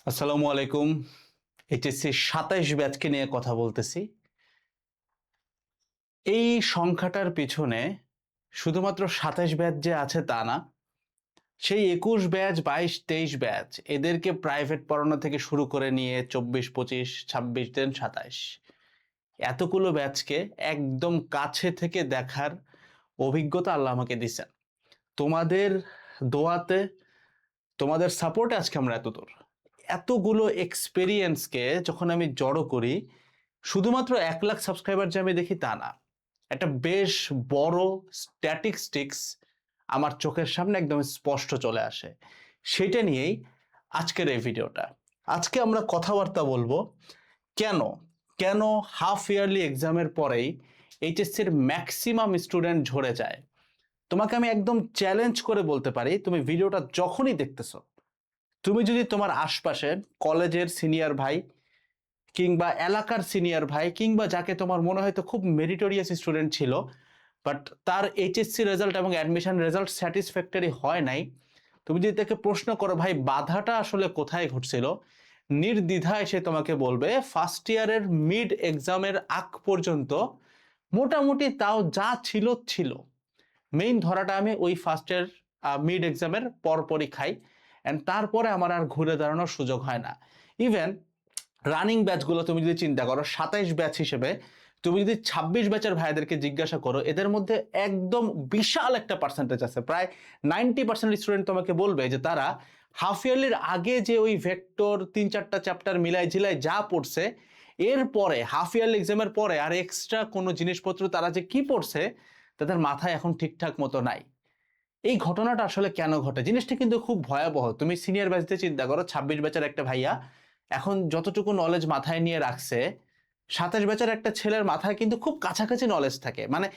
আসসালামু আলাইকুম। এইচএসসি ২৭ ব্যাচকে নিয়ে কথা বলতেছি। এই সংখ্যাটার পিছনে শুধুমাত্র ২৭ ব্যাচ যে আছে তা না। সেই ২১ ব্যাচ, ২২, ২৩ ব্যাচ এদেরকে প্রাইভেট পড়ানো থেকে শুরু করে নিয়ে ২৪, ২৫, ২৬ দেন ২৭ এতগুলো ব্যাচকে একদম কাছে থেকে দেখার অভিজ্ঞতা আল্লাহ আমাকে দিছেন। তোমাদের দোয়াতে, তোমাদের সাপোর্টে আজকে আমরা এতদূর। এতগুলো এক্সপেরিয়েন্সকে যখন আমি জড়ো করি, শুধুমাত্র ১,০০,০০০ সাবস্ক্রাইবার যে আমি দেখি তা না। একটা বেশ বড় স্ট্যাটিস্টিক্স আমার চোখের সামনে একদম স্পষ্ট চলে আসে। সেটা নিয়েই আজকের এই ভিডিওটা। আজকে আমরা কথাবার্তা বলবো কেন, কেন হাফ ইয়ারলি এক্সামের পরেই এইচএসসির ম্যাক্সিমাম স্টুডেন্ট ঝরে যায়। তোমাকে আমি একদম চ্যালেঞ্জ করে বলতে পারি, তুমি ভিডিওটা যখনই দেখতেছো, তুমি যদি তোমার আশপাশে কলেজের সিনিয়র ভাই কিংবা এলাকার সিনিয়র ভাই কিংবা যাকে তোমার মনে হয়তো খুব মেরিটোরিয়াস স্টুডেন্ট ছিল, বাট তার এইচএসসি রেজাল্ট এবং অ্যাডমিশন রেজাল্ট স্যাটিসফ্যাক্টরি হয় নাই, তুমি যদি তাকে প্রশ্ন করো ভাই বাধাটা আসলে কোথায় ঘটছিল, নির্দ্বিধায় সে তোমাকে বলবে ফার্স্ট ইয়ারের মিড এক্সামের আগ পর্যন্ত মোটামুটি তাও যা ছিল ছিল। মেইন ধরাটা আমি ওই ফার্স্ট ইয়ার মিড এক্সামের পরপরই খাই, অ্যান্ড তারপরে আমার আর ঘুরে দাঁড়ানোর সুযোগ হয় না। ইভেন রানিং ব্যাচগুলো তুমি যদি চিন্তা করো, ২৭ ব্যাচ হিসেবে তুমি যদি ২৬ ব্যাচের ভাইদেরকে জিজ্ঞাসা করো, এদের মধ্যে একদম বিশাল একটা পার্সেন্টেজ আছে, প্রায় 90% স্টুডেন্ট তোমাকে বলবে যে তারা হাফ ইয়ারলির আগে যে ওই ভেক্টর ৩-৪টা চ্যাপ্টার মিলাই ঝিলাই যা পড়ছে, এরপরে হাফ ইয়ারলি এক্সামের পরে আর এক্সট্রা কোনো জিনিসপত্র তারা যে কি পড়ছে তাদের মাথায় এখন ঠিকঠাক মতো নাই। এই ঘটনাটা আসলে কেন ঘটে? জিনিসটা কিন্তু খুব ভয়াবহ। তুমি সিনিয়র ব্যাচতে চিন্তা করো, ২৬ ব্যাচের একটা ভাইয়া এখন যতটুকু নলেজ মাথায় নিয়ে রাখছে, ২৭ ব্যাচের একটা ছেলের মাথায় কিন্তু খুব কাছাকাছি নলেজ থাকে। মানে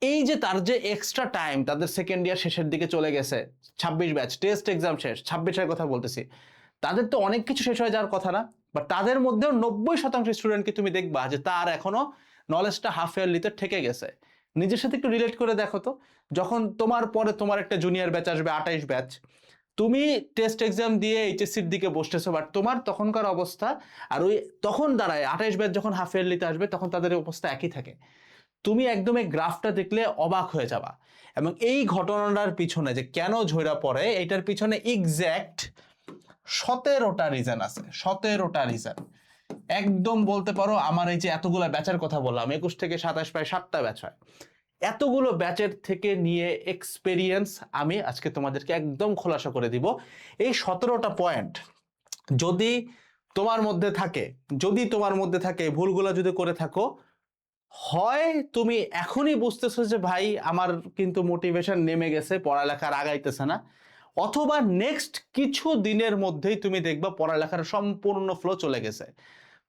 এই যে তার যে এক্সট্রা টাইম তাদের সেকেন্ড ইয়ার শেষের দিকে চলে গেছে, ২৬ ব্যাচ টেস্ট এক্সাম শেষ, ২৬-এর কথা বলতেছি, তাদের তো অনেক কিছু শেষ হয়ে যাওয়ার কথা না? বাট তাদের মধ্যেও ৯০% স্টুডেন্টকে তুমি দেখবা যে তার এখনো নলেজটা হাফ ইয়ারলিতে ঠেকে গেছে। নিজের সাথে একটু রিলেট করে দেখো তো, যখন তোমার পরে তোমার একটা জুনিয়র ব্যাচ আসবে ২৮ ব্যাচ, তুমি টেস্ট এক্সাম দিয়ে এইচএসসির দিকে বসতেছো, বাট তোমার তখনকার অবস্থা আর ওই তখন দাঁড়ায় ২৮ ব্যাচ যখন হাফ ইয়ারলিতে আসবে তখন তাদের অবস্থা একই থাকে। তুমি একদম এই গ্রাফটা দেখলে অবাক হয়ে যাবা। এবং এই ঘটনাটার পিছনে যে কেন ঝইরা পড়ে, এটার পিছনে এক্স্যাক্ট ১৭টা রিজন আছে। ১৭টা রিজন একদম বলতে পারো। আমার এই যে এতগুলো ব্যাচের কথা বললাম, ২১ থেকে ২৭ প্রায় ৭টা ব্যাচ হয়, এতগুলো ব্যাচের থেকে নিয়ে এক্সপেরিয়েন্স আমি আজকে তোমাদেরকে একদম খোলাসা করে দিব। এই ১৭টা পয়েন্ট যদি তোমার মধ্যে থাকে, যদি তোমার মধ্যে থাকে, ভুলগুলো যদি করে থাকো, হয় তুমি এখনই বুঝতেছো যে ভাই আমার কিন্তু মোটিভেশন নেমে গেছে, পড়ালেখার আগাইতেছে না, অথবা নেক্সট কিছু দিনের মধ্যেই তুমি দেখবা পড়ালেখার সম্পূর্ণ ফ্লো চলে গেছে।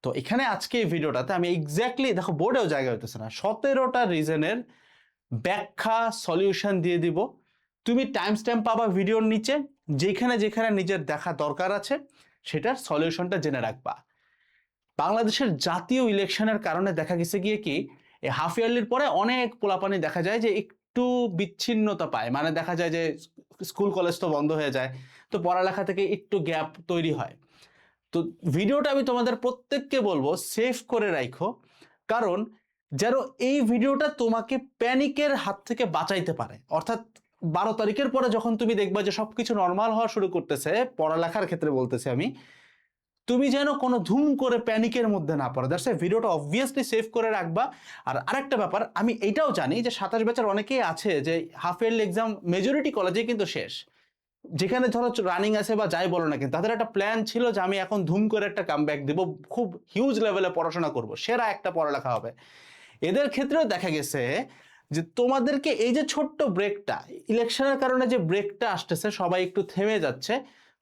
তো এখানে আজকে এই ভিডিওটাতে আমি এক্স্যাক্টলি, দেখো বোর্ডেও জায়গা হইতেছে না, ১৭টা রিজনের ব্যাখ্যা সলিউশন দিয়ে দিব। তুমি টাইম স্ট্যাম্প পাবা ভিডিওর নিচে, যেখানে যেখানে নিজের দেখা দরকার আছে সেটার সলিউশনটা জেনে রাখবা। বাংলাদেশের জাতীয় ইলেকশনের কারণে দেখা গেছে গিয়ে কি, এই হাফ ইয়ারলির পরে অনেক পোলাপানি দেখা যায় যে একটু বিচ্ছিন্নতা পায়, মানে দেখা যায় যে স্কুল কলেজ তো বন্ধ হয়ে যায়, তো পড়ালেখা থেকে একটু গ্যাপ তৈরি হয়। তো ভিডিওটা আমি তোমাদের প্রত্যেককে বলবো সেভ করে রাখো, কারণ যেন এই ভিডিওটা তোমাকে প্যানিকের হাত থেকে বাঁচাইতে পারে। অর্থাৎ ১২ তারিখের পরে যখন তুমি দেখবা যে সবকিছু নর্মাল হওয়া শুরু করতেছে, পড়ালেখার ক্ষেত্রে বলতেছি আমি, তুমি যেন কোনো ধুম করে প্যানিকের মধ্যে না পড়ো। দ্যাটস ভিডিওটা অবভিয়াসলি সেভ করে রাখবা। আর আরেকটা ব্যাপার, আমি এইটাও জানি যে ২৭ ব্যাচের অনেকেই আছে যে হাফ ইয়ারলি এক্সাম মেজরিটি কলেজে কিন্তু শেষ, যেখানে ধরো রানিং আছে বা যাই বলো না, কিন্তু তাদের একটা প্ল্যান ছিল যে আমি এখন ধুম করে একটা কামব্যাক দিব, খুব হিউজ লেভেলে পড়াশোনা করব, সেরা একটা পড়ালেখা হবে। এদের ক্ষেত্রেও দেখা গেছে যে তোমাদেরকে এই যে ছোট্ট ব্রেকটা, ইলেকশনের কারণে যে ব্রেকটা আসতেছে, সবাই একটু থেমে যাচ্ছে,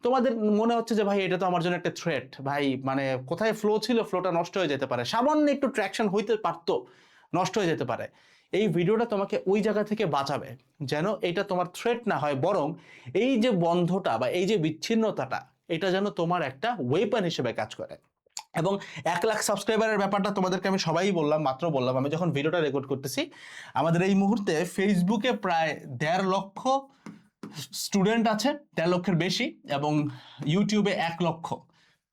তোমাদের মনে হচ্ছে যে ভাই এটা তো আমার জন্য একটা থ্রেট, ভাই মানে কোথায় ফ্লো ছিল, ফ্লোটা নষ্ট হয়ে যেতে পারে, সামান্য একটু ট্র্যাকশন হইতে পারতো, নষ্ট হয়ে যেতে পারে। এই ভিডিওটা তোমাকে ওই জায়গা থেকে বাঁচাবে, যেন এটা তোমার থ্রেট না হয়, বরং এই যে বন্ধটা বা এই যে বিচ্ছিন্নতাটা, এটা যেন তোমার একটা ওয়েপন হিসেবে কাজ করে। এবং ১,০০,০০০ সাবস্ক্রাইবারের ব্যাপারটা তোমাদেরকে আমি সবাই বললাম, মাত্র বললাম, আমি যখন ভিডিওটা রেকর্ড করতেছি আমাদের এই মুহূর্তে ফেসবুকে প্রায় ১.৫ লক্ষ স্টুডেন্ট আছে, ১.৫ লক্ষের বেশি, এবং ইউটিউবে ১ লক্ষ।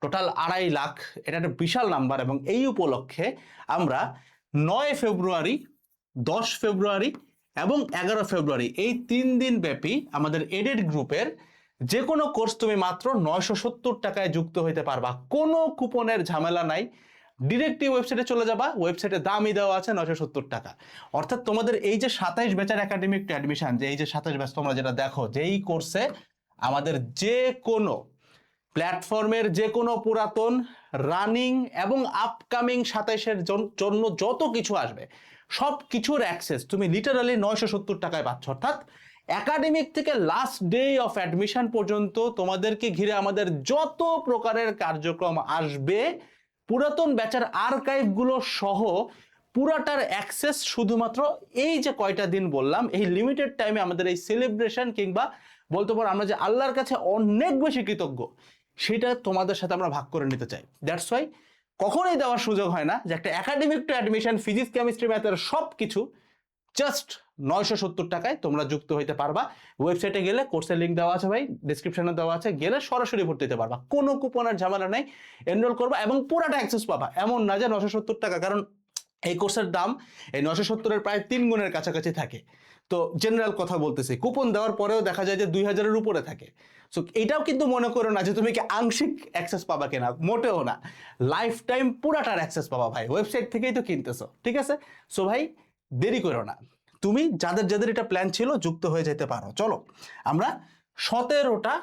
টোটাল 2.5 লাখ, এটা একটা বিশাল নাম্বার। এবং এই উপলক্ষে আমরা 9 ফেব্রুয়ারি, 10 ফেব্রুয়ারি এবং 11 ফেব্রুয়ারি এই 3 দিন ব্যাপী আমাদের এডেড গ্রুপের যে কোনো কোর্স তুমি মাত্র 970 টাকায় যুক্ত হইতে পারবা। কোনো কুপনের ঝামেলা নাই, ডিরেক্টলি ওয়েবসাইটে চলে যাবা, ওয়েবসাইটে দামই দেওয়া আছে 970 টাকা। অর্থাৎ তোমাদের এই যে 27 ব্যাচের একাডেমিক টু অ্যাডমিশন, যে এই যে 27 ব্যাচ তোমরা যেটা দেখো, যে এই কোর্সে আমাদের যে কোনো প্ল্যাটফর্মের যে কোনো পুরাতন, রানিং এবং আপকামিং 27-এর জন্য যত কিছু আসবে সব কিছুর অ্যাক্সেস তুমি লিটারালি 970 টাকায় পাচ্ছ। অর্থাৎ একাডেমিক থেকে লাস্ট ডে অফ অ্যাডমিশন পর্যন্ত তোমাদেরকে ঘিরে আমাদের যত প্রকারের কার্যক্রম আসবে, পুরাতন ব্যাচের আর্কাইভগুলো সহ পুরাটার অ্যাক্সেস শুধুমাত্র এই যে কয়টা দিন বললাম, এই লিমিটেড টাইমে আমাদের এই সেলিব্রেশন, কিংবা বলতে পারো আমরা যে আল্লাহর কাছে অনেক বেশি কৃতজ্ঞ, সেটা তোমাদের সাথে আমরা ভাগ করে নিতে চাই। দ্যাটস ওয়াই কখনোই দেওয়ার সুযোগ হয় না যে একটা academic two admission physics, chemistry, ম্যাথের সব কিছু জাস্ট 970 টাকায় তোমরা যুক্ত হইতে পারবা। ওয়েবসাইটে গেলে কোর্সের লিঙ্ক দেওয়া আছে ভাই, ডেসক্রিপশনে দেওয়া আছে, গেলে সরাসরি ভর্তি দিতে পারবা, কোনো কুপনের ঝামেলা নেই, এনরোল করবা এবং পুরাটা অ্যাক্সেস পাবা। এমন না যে 970 টাকা, কারণ এই কোর্সের দাম এই 970-এর প্রায় 3 গুণের কাছাকাছি থাকে। তো জেনারেল কথা বলতেছি, কুপন দেওয়ার পরেও দেখা যায় যে 2000-এর উপরে থাকে। সো এটাও কিন্তু মনে করো না যে তুমি কি আংশিক অ্যাক্সেস পাবা কিনা, মোটেও না, লাইফ টাইম পুরাটার অ্যাক্সেস পাবা ভাই, ওয়েবসাইট থেকেই তো কিনতেছো, ঠিক আছে? সো ভাই দেরি করো না, তুমি যাদের যাদের এটা প্ল্যান ছিল যুক্ত হয়ে যেতে পারো। চলো আমরা 17টা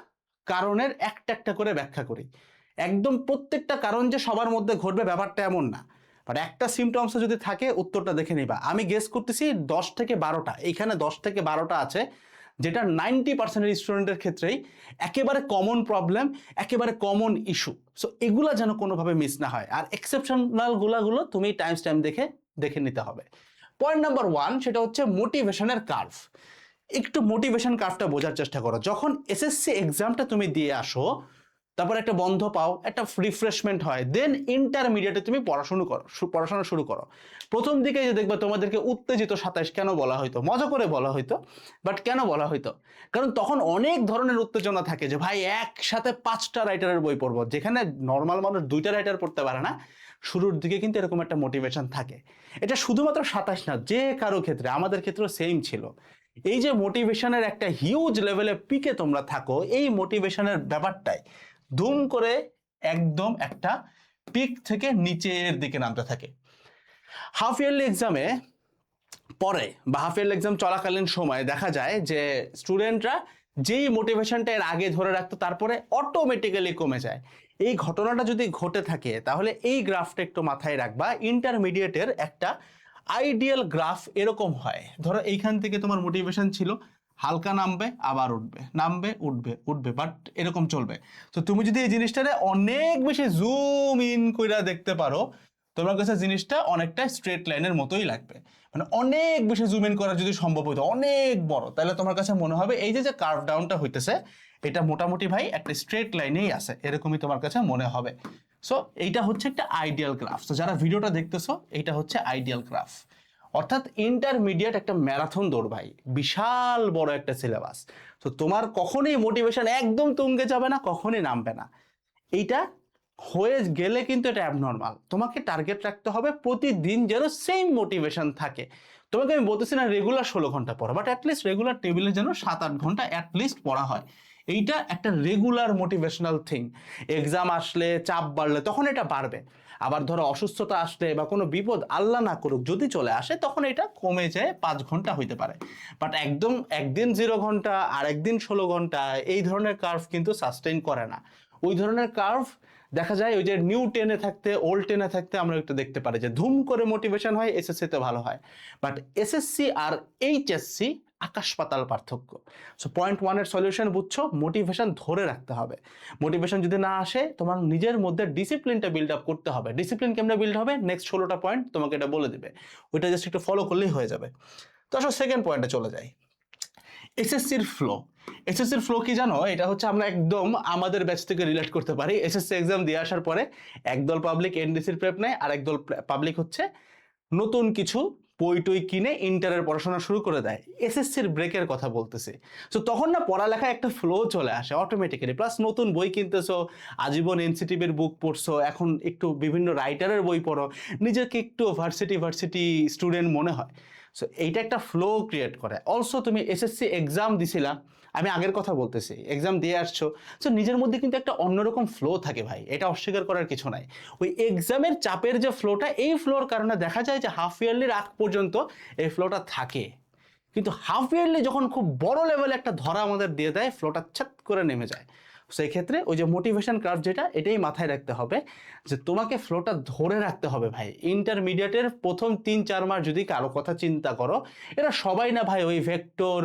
কারণের একটা একটা করে ব্যাখ্যা করি। একদম প্রত্যেকটা কারণ যে সবার মধ্যে ঘটবে ব্যাপারটা এমন না, বাট একটা সিমটমস যদি থাকে উত্তরটা দেখে নিবা। আমি গেস করতেছি 10 থেকে 12টা, এইখানে 10 থেকে 12টা আছে যেটা 90% স্টুডেন্টের ক্ষেত্রেই একেবারে কমন প্রবলেম, একেবারে কমন ইস্যু। সো এগুলা যেন কোনোভাবে মিস না হয়, আর এক্সেপশনাল গুলো তুমি টাইম দেখে নিতে হবে। পয়েন্ট নাম্বার 1, সেটা হচ্ছে মোটিভেশনের কার্ভ। একটু মোটিভেশন কার্ভটা বোঝার চেষ্টা করো। যখন এসএসসি এক্সামটা তুমি দিয়ে আসো, তারপর একটা বন্ধ পাও, একটা রিফ্রেশমেন্ট হয়, দেন ইন্টারমিডিয়েটে তুমি পড়াশোনা শুরু করো। প্রথম দিকে যে দেখবে তোমাদেরকে উত্তেজিত 27 কেন বলা হইতো, মজা করে বলা হইতো, বাট কেন বলা হইতো? কারণ তখন অনেক ধরনের উত্তেজনা থাকে যে ভাই একসাথে 5টা রাইটারের বই পড়বো, যেখানে নর্মাল মানুষ 2টা রাইটার পড়তে পারে না। শুরুর দিকে কিন্তু এরকম একটা মোটিভেশন থাকে। এটা শুধুমাত্র 27 না, যে কারো ক্ষেত্রে, আমাদের ক্ষেত্রেও সেম ছিল। এই যে মোটিভেশনের একটা হিউজ লেভেলে পিকে তোমরা থাকো, এই মোটিভেশনের ব্যাপারটাই ধুম করে একদম একটা পিক থেকে নিচের দিকে নামতে থাকে। হাফ ইয়ারলি এক্সামে পরে বা হাফ ইয়ারলি এক্সাম চলাকালীন সময় দেখা যায় যে স্টুডেন্টরা যেই মোটিভেশনটা এর আগে ধরে রাখতো তারপরে অটোমেটিক্যালি কমে যায়। এই ঘটনাটা যদি ঘটে থাকে তাহলে এই গ্রাফটা একটু মাথায় রাখবা। ইন্টারমিডিয়েটের একটা আইডিয়াল গ্রাফ এরকম হয়, ধরো এইখান থেকে তোমার মোটিভেশন ছিল, হালকা নামবে আবার উঠবে, নামবে উঠবে উঠবে, বাট এরকম চলবে। তো তুমি যদি এই জিনিসটারে অনেক বেশি জুম ইন কইরা দেখতে পারো, তোমার কাছে জিনিসটা অনেকটা স্ট্রেট লাইনের মতোই লাগবে। মানে অনেক বেশি জুম ইন করা যদি সম্ভব হইতো, অনেক বড়, তাহলে তোমার কাছে মনে হবে এই যে কার্ভ ডাউনটা হইতেছে এটা মোটামুটি ভাই একটা স্ট্রেট লাইনেই আছে, এরকমই তোমার কাছে মনে হবে। সো এইটা হচ্ছে একটা আইডিয়াল গ্রাফ। তো যারা ভিডিওটা দেখতেছো, এইটা হচ্ছে আইডিয়াল গ্রাফ। অর্থাৎ ইন্টারমিডিয়েট একটা ম্যারাথন দৌড় ভাই, বিশাল বড় একটা সিলেবাস। তো তোমার কখনোই মোটিভেশন একদম তুঙ্গে যাবে না, কখনোই নামবে না। এইটা হয়ে গেলে কিন্তু এটা অ্যাবনর্মাল। তোমাকে টার্গেট রাখতে হবে প্রতিদিন যেন সেম মোটিভেশন থাকে। তোমাকে আমি বলতেছি না রেগুলার 16 ঘন্টা পড়া, বাট অ্যাটলিস্ট রেগুলার টেবিলে যেন 7-8 ঘন্টা অ্যাটলিস্ট পড়া হয়। এইটা একটা রেগুলার মোটিভেশনাল থিং। এক্সাম আসলে, চাপ বাড়লে তখন এটা বাড়বে। আবার ধরো অসুস্থতা আসলে বা কোনো বিপদ আল্লাহ না করুক যদি চলে আসে, তখন এটা কমে যায় 5 ঘন্টা হইতে পারে। বাট একদম একদিন 0 ঘন্টা আর একদিন 16 ঘন্টা এই ধরনের কার্ভ কিন্তু সাস্টেইন করে না। ওই ধরনের কার্ভ দেখা যায় ওই যে নিউ 10-এ থাকতে, ওল্ড 10-এ থাকতে আমরা একটু দেখতে পারি যে ধুম করে মোটিভেশন হয়, এসএসসিতে ভালো হয়। বাট এসএসসি আর এইচএসসি আকাশ পাতাল পার্থক্য। সো পয়েন্ট 1-এর সলিউশন বুঝছো, মোটিভেশন ধরে রাখতে হবে। মোটিভেশন যদি না আসে, তোমার নিজের মধ্যে ডিসিপ্লিনটা বিল্ড আপ করতে হবে। ডিসিপ্লিন কেমনে বিল্ড হবে, নেক্সট 16টা পয়েন্ট তোমাকে এটা বলে দিবে, ওইটা জাস্ট একটু ফলো করলেই হয়ে যাবে। তো আসলে সেকেন্ড পয়েন্টে চলে যাই, এসএসসির ফ্লো। এসএসসির ফ্লো কি জানো? এটা হচ্ছে আমরা একদম আমাদের ব্যাচ থেকে রিলেট করতে পারি। এসএসসি এক্সাম দিয়ে আসার পরে একদল পাবলিক এনডিসির প্রেপ নেয়, আর একদল পাবলিক হচ্ছে নতুন কিছু বই টই কিনে ইন্টারের পড়াশোনা শুরু করে দেয়, এসএসসির ব্রেকের কথা বলতেছে। সো তখন না পড়ালেখা একটা ফ্লো চলে আসে অটোমেটিক্যালি, প্লাস নতুন বই কিনতেছো, আজীবন এনসিটিভির বুক পড়ছো, এখন একটু বিভিন্ন রাইটারের বই পড়ো, নিজেকে একটু ভার্সিটি স্টুডেন্ট মনে হয়। সো এইটা একটা ফ্লো ক্রিয়েট করে। অলসো তুমি এসএসসি এক্সাম দিছিলা, আমি আগের কথা বলতেছি, এক্সাম দিয়ে আসছো, সো নিজের মধ্যে কিন্তু একটা অন্যরকম ফ্লো থাকে ভাই, এটা অস্বীকার করার কিছু নাই। ওই এক্সামের চাপের যে ফ্লোটা, এই ফ্লোর কারণে দেখা যায় যে হাফ ইয়ারলির আগ পর্যন্ত এই ফ্লোটা থাকে, কিন্তু হাফ ইয়ারলি যখন খুব বড় লেভেলে একটা ধরা আমাদের দিয়ে দেয়, ফ্লোটা ছাট করে নেমে যায়। সেই ক্ষেত্রে ওই যে মোটিভেশন কার্ভ যেটা, এটাই মাথায় রাখতে হবে যে তোমাকে ফ্লোটা ধরে রাখতে হবে ভাই। ইন্টারমিডিয়েটের প্রথম 3-4 মাস যদি কারো কথা চিন্তা করো, এরা সবাই না ভাই ওই ভেক্টর,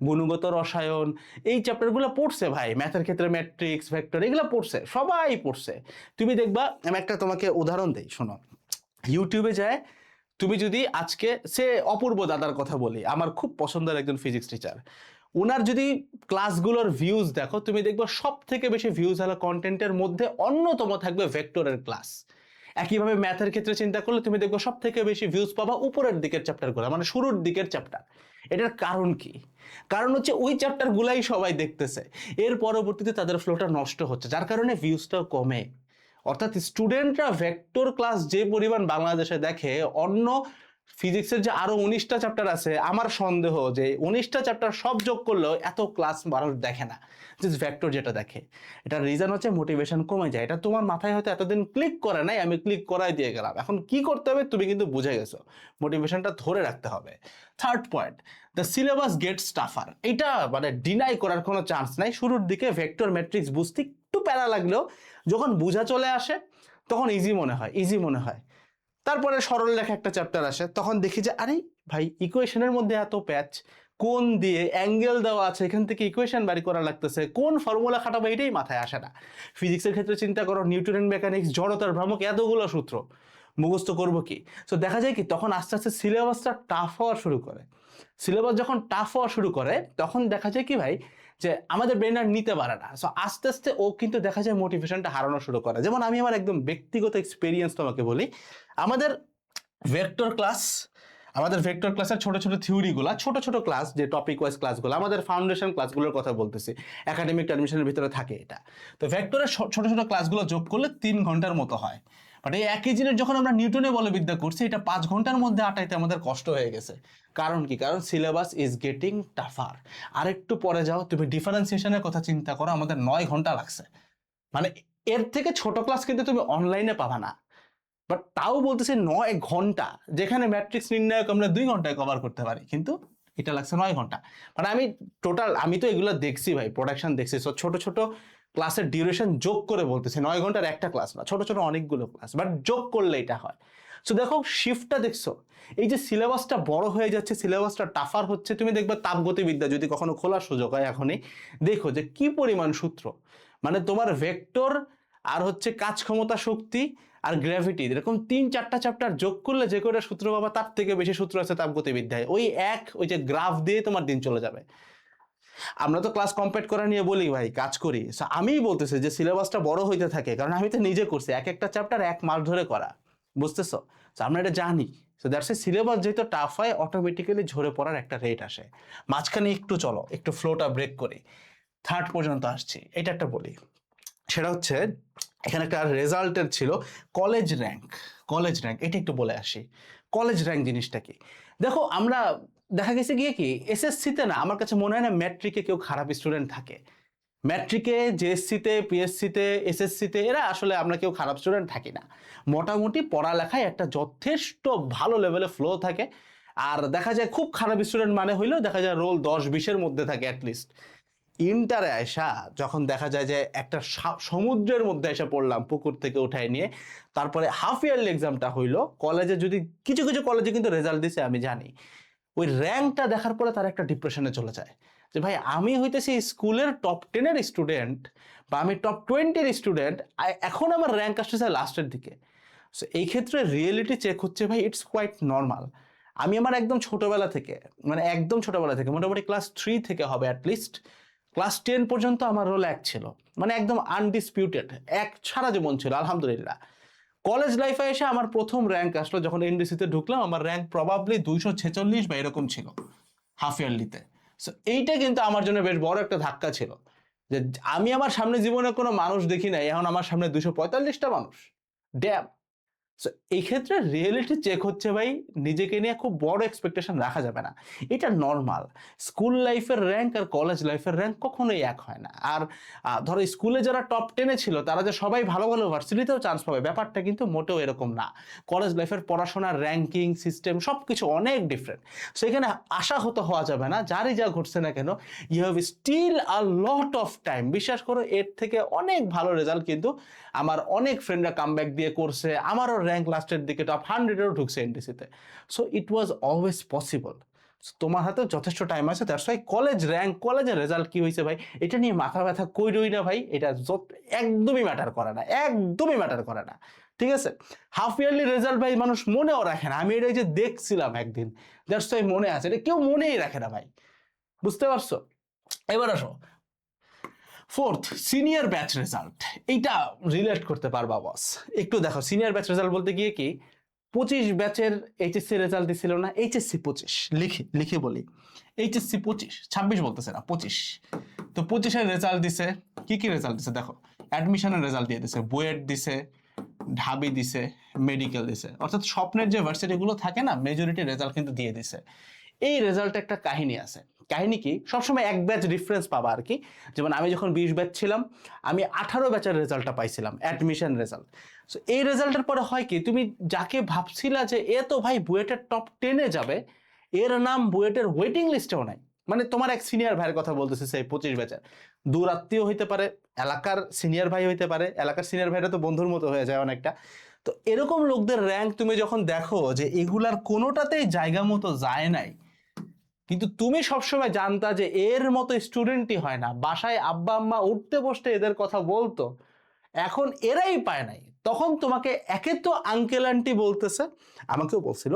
গুণগত রসায়ন, এই চ্যাপ্টারগুলো পড়ছে ভাই, ম্যাথের ক্ষেত্রে ম্যাট্রিক্স, ভেক্টর, এগুলো পড়ছে, সবাই পড়ছে। তুমি দেখবা, আমি একটা তোমাকে উদাহরণ দেই, শোনো। ইউটিউবে যায়, তুমি যদি আজকে সে অপূর্ব দাদার কথা বলি, আমার খুব পছন্দের একজন ফিজিক্স টিচার, ওনার যদি ক্লাসগুলোর ভিউজ দেখো, তুমি দেখবে সব থেকে বেশি ভিউজ হলো কন্টেন্টের মধ্যে অন্যতম থাকবে ভেক্টরের ক্লাস। একইভাবে ম্যাথের ক্ষেত্রে চিন্তা করলে তুমি দেখবে সব থেকে বেশি ভিউজ পাবা উপরের দিকের চ্যাপ্টারগুলো, মানে শুরুর দিকের চ্যাপ্টার। এটার কারণ কি? কারণ হচ্ছে ওই চ্যাপ্টারগুলাই সবাই দেখতেছে, এর পরবর্তীতে তাদের ফ্লোটা নষ্ট হচ্ছে, যার কারণে ভিউজটাও কমে। অর্থাৎ স্টুডেন্টরা ভেক্টর ক্লাস যে পরিমাণ বাংলাদেশে দেখে, অন্য ফিজিক্সের যে আরো 19টা চ্যাপ্টার আছে, আমার সন্দেহ যে 19টা চ্যাপ্টার সব যোগ করলেও এত ক্লাস মানুষ দেখে না, জাস্ট ভেক্টর যেটা দেখে। এটার রিজন হচ্ছে মোটিভেশন কমে যায়। এটা তোমার মাথায় হয়তো এতদিন ক্লিক করে নাই, আমি ক্লিক করাই দিয়ে গেলাম, এখন কি করতে হবে তুমি কিন্তু বুঝে গেছো, মোটিভেশনটা ধরে রাখতে হবে। Third point, the syllabus gets tougher. এটা মানে ডিনাই করার কোনো চান্স নাই। শুরুর দিকে ভেক্টর ম্যাট্রিক্স বুঝতে একটু প্যারা লাগলেও যখন বোঝা চলে আসে তখন ইজি মনে হয়। তারপরে সরল রেখা একটা চ্যাপ্টার আসে, তখন দেখি যে আরে ভাই, ইকুয়েশনের মধ্যে এত প্যাচ, কোন দিয়ে অ্যাঙ্গেল দেওয়া আছে, এখান থেকে ইকুয়েশন বাড়ি করা লাগতেছে, কোন ফর্মুলা খাটাবো এটাই মাথায় আসে না। ফিজিক্সের ক্ষেত্রে চিন্তা করো, নিউটনের মেকানিক্স, জড়তার ভ্রামক, এতগুলো সূত্র মুখস্থ করবো কি? সো দেখা যায় কি, তখন আস্তে আস্তে সিলেবাসটা টাফ হওয়া শুরু করে। সিলেবাস যখন টাফ হওয়া শুরু করে, তখন দেখা যায় কি ভাই, যে আমাদের ব্রেন আর নিতে পারে না। সো আস্তে আস্তে ও কিন্তু দেখা যায় মোটিভেশনটা হারানো শুরু করে। যেমন আমি আমার একদম ব্যক্তিগত এক্সপিরিয়েন্স তোমাকে বলি, আমাদের ভেক্টর ক্লাস, আমাদের ভেক্টর ক্লাসের ছোট ছোট থিওরিগুলো, ছোট ছোট ক্লাস, যে টপিক ওয়াইজ ক্লাসগুলো, আমাদের ফাউন্ডেশন ক্লাসগুলোর কথা বলতেছি, একাডেমিক অ্যাডমিশনের ভিতরে থাকে এটা। তো ভেক্টরের ছোট ছোট ক্লাসগুলো যোগ করলে 3 ঘন্টার মতো হয়। বাট এই একই জিনিস যখন আমরা নিউটনে বলবিদ্যা করছি, এটা 5 ঘন্টার মধ্যে আটাইতে আমাদের কষ্ট হয়ে গেছে। কারণ কি? কারণ সিলেবাস ইজ গেটিং টাফার। আরেকটু পরে যাও, তুমি ডিফারেন্সিয়েশনের কথা চিন্তা করো, আমাদের 9 ঘন্টা লাগছে। মানে এর থেকে ছোট ক্লাস কিন্তু তুমি অনলাইনে পাবা না। বাট তাও বলতেছে 9 ঘন্টা, যেখানে ম্যাট্রিক্স নির্ণায়ক আমরা 2 ঘন্টায় কভার করতে পারি, কিন্তু এটা লাগছে 9 ঘন্টা। মানে আমি তো এগুলো দেখছি ভাই, প্রোডাকশন দেখছি। সো ছোট ছোট ক্লাসের ডিউরেশন যোগ করে বলতেছে 9 ঘন্টার একটা ক্লাস না, ছোট ছোট অনেকগুলো ক্লাস, বাট যোগ করলে এটা হয়। সো দেখো শিফটটা দেখছো, এই যে সিলেবাসটা বড় হয়ে যাচ্ছে, সিলেবাসটা টাফার হচ্ছে। তুমি দেখবে তাপগতিবিদ্যা যদি কখনো খোলার সুযোগ হয় এখনই, দেখো যে কি পরিমাণ সূত্র, মানে তোমার ভেক্টর আর হচ্ছে কাজ ক্ষমতা শক্তি আর গ্র্যাভিটি, এরকম 3-4টা চ্যাপ্টার যোগ করলে যে কয়টা সূত্র পাবা, তার থেকে বেশি সূত্র আছে তাপগতিবিদ্যায়। ওই যে গ্রাফ দিয়ে তোমার দিন চলে যাবে। আমরা তো ক্লাস কম্পিট করা নিয়ে বলি ভাই, কাজ করি। সো আমিই বলতেছি যে সিলেবাসটা বড় হইতে থাকে, কারণ আমি তো নিজে করছি, এক একটা চ্যাপ্টার 1 মাস ধরে করা, বুঝতেছো? সো আমরা এটা জানি। সো দ্যাটস এ, সিলেবাস যেহেতু টাফ হয়, অটোমেটিক্যালি ঝরে পড়ার একটা রেট আসে। মাঝখানে একটু চলো, একটু ফ্লোটা ব্রেক করি, থার্ড পর্যন্ত আসছি। এটা একটা বলি, সেটা হচ্ছে এখানে একটা রেজাল্টের ছিল কলেজ র্যাঙ্ক। এটা একটু বলে আসি, কলেজ র্যাঙ্ক জিনিসটা কি। দেখো আমরা দেখা গেছে গিয়ে কি, এসএসসিতে না, আমার কাছে মনে হয় না ম্যাট্রিকে কেউ খারাপ স্টুডেন্ট থাকে। ম্যাট্রিকে, জেএসসিতে, পিএসসিতে, এসএসসিতে, এরা আসলে আমরা কেউ খারাপ স্টুডেন্ট থাকি না। মোটামুটি পড়ালেখায় একটা যথেষ্ট ভালো লেভেলে ফ্লো থাকে। আর দেখা যায় খুব খারাপ স্টুডেন্ট মানে হইলেও দেখা যায় রোল 10-20-এর মধ্যে থাকে অ্যাটলিস্ট। ইন্টারে আসা যখন দেখা যায় যে একটা সমুদ্রের মধ্যে এসে পড়লাম, পুকুর থেকে উঠায় নিয়ে, তারপরে হাফ ইয়ারলি এক্সামটা হইলো কলেজে, যদি কিছু কিছু কলেজে কিন্তু রেজাল্ট দিছে আমি জানি, ওই র্যাঙ্কটা দেখার পরে তার একটা ডিপ্রেশনে চলে যায় যে ভাই, আমি হইতেছি স্কুলের টপ 10-এর স্টুডেন্ট, বা আমি টপ 20-এর স্টুডেন্ট, এখন আমার র্যাঙ্ক আসতেছে লাস্টের দিকে। সো এই ক্ষেত্রে রিয়েলিটি চেক হচ্ছে ভাই, ইটস কোয়াইট নর্মাল। আমি আমার একদম ছোটবেলা থেকে, মানে একদম ছোটবেলা থেকে, মোটামুটি ক্লাস 3 থেকে হবে অ্যাটলিস্ট, ক্লাস 10 পর্যন্ত আমার রোল 1 ছিল, মানে একদম আনডিসপিউটেড 1 সারা জীবন ছিল আলহামদুলিল্লাহ। কলেজ লাইফে এসে আমার প্রথম র্যাঙ্ক আসলো যখন এনডিসিতে ঢুকলাম, আমার র্যাঙ্ক প্রবাবলি 246 বা এরকম ছিল হাফ ইয়ারলিতে। সো এইটা কিন্তু আমার জন্য বেশ বড় একটা ধাক্কা ছিল, যে আমি আমার সামনে জীবনে কোনো মানুষ দেখি নাই, এখন আমার সামনে 245টা মানুষ, ড্যাম। সো এই ক্ষেত্রে রিয়েলিটি চেক হচ্ছে ভাই, নিজেকে নিয়ে খুব বড় এক্সপেকটেশন রাখা যাবে না, এটা নর্মাল। স্কুল লাইফের র্যাঙ্ক আর কলেজ লাইফের র্যাঙ্ক কখনোই এক হয় না। আর ধরো স্কুলে যারা টপ 10-এ ছিল তারা যে সবাই ভালো ভালো ভার্সিটিতেও চান্স পাবে, ব্যাপারটা কিন্তু মোটেও এরকম না। কলেজ লাইফের পড়াশোনার র্যাঙ্কিং সিস্টেম সব কিছু অনেক ডিফারেন্ট। সো এখানে আশাহত হওয়া যাবে না, যারই যা ঘটছে না কেন, you have still a lot of time. বিশ্বাস করো, এর থেকে অনেক ভালো রেজাল্ট কিন্তু আমার অনেক ফ্রেন্ডরা কামব্যাক দিয়ে করছে, আমারও র্যাঙ্ক লাস্টের দিকে টপ 100-এও ঢুকছে এনটিসিতে। So it was always possible. তোমার হাতেও যথেষ্ট টাইম আছে। দ্যাটস ওয়াই কলেজ র্যাঙ্ক, কলেজের রেজাল্ট কি হয়েছে ভাই, এটা নিয়ে মাথা ব্যথা কইরই না ভাই, এটা একদমই ম্যাটার করে না, একদমই ম্যাটার করে না, ঠিক আছে? হাফ ইয়ারলি রেজাল্ট ভাই মানুষ মনেও রাখে না, আমি এটা যে দেখছিলাম একদিন, দ্যাটস ওয়াই মনে আছে, এটা কেউ মনেই রাখে না ভাই, বুঝতে পারছো? এবার আসো ফোর্থ, সিনিয়র ব্যাচ রেজাল্ট। এইটা রিলেট করতে পারবা বস। একটু দেখো, সিনিয়র ব্যাচ রেজাল্ট বলতে গিয়ে কি, 25 ব্যাচের এইচএসসি রেজাল্ট দিছিল না, এইচএসসি 25, লিখে বলি, এইচএসসি 25, 26 বলতেছে না, 25। তো 25-এর রেজাল্ট দিছে, কি রেজাল্ট দিছে দেখো, অ্যাডমিশনের রেজাল্ট দিয়ে দিছে, বুয়েট দিছে, ঢাবি দিছে, মেডিকেল দিছে, অর্থাৎ স্বপ্নের যে ভার্সিটিগুলো থাকে না, মেজরিটি রেজাল্ট কিন্তু দিয়ে দিছে। এই রেজাল্টে একটা কাহিনী আছে। কাহিনী কি, সবসময় এক ব্যাচ ডিফারেন্স পাবা আর কি। যেমন আমি যখন 20 ব্যাচ ছিলাম, আমি 18 ব্যাচের রেজাল্টটা পাইছিলাম, অ্যাডমিশন রেজাল্ট। সো এই রেজাল্টের পরে হয় কি, তুমি যাকে ভাবছিলা যে এ তো ভাই বুয়েটের টপ 10-এ যাবে, এর নাম বুয়েটের ওয়েটিং লিস্টেও নাই। মানে তোমার এক সিনিয়র ভাইয়ের কথা বলতেছে, সেই 25 ব্যাচের, দূর আত্মীয় হইতে পারে, এলাকার সিনিয়র ভাই হইতে পারে, এলাকার সিনিয়র ভাইরা তো বন্ধুর মতো হয়ে যায় অনেকটা। তো এরকম লোকদের র্যাঙ্ক তুমি যখন দেখো যে এগুলার কোনোটাতেই জায়গা মতো যায় নাই, কিন্তু তুমি সবসময় জানতা যে এর মতো স্টুডেন্টই হয় না, বাসায় আব্বা আম্মা উঠতে বসতে এদের কথা বলতো, এখন এরাই পায় নাই, তখন তোমাকে একে তো আঙ্কেল আন্টি বলতেছে, আমাকেও বলছিল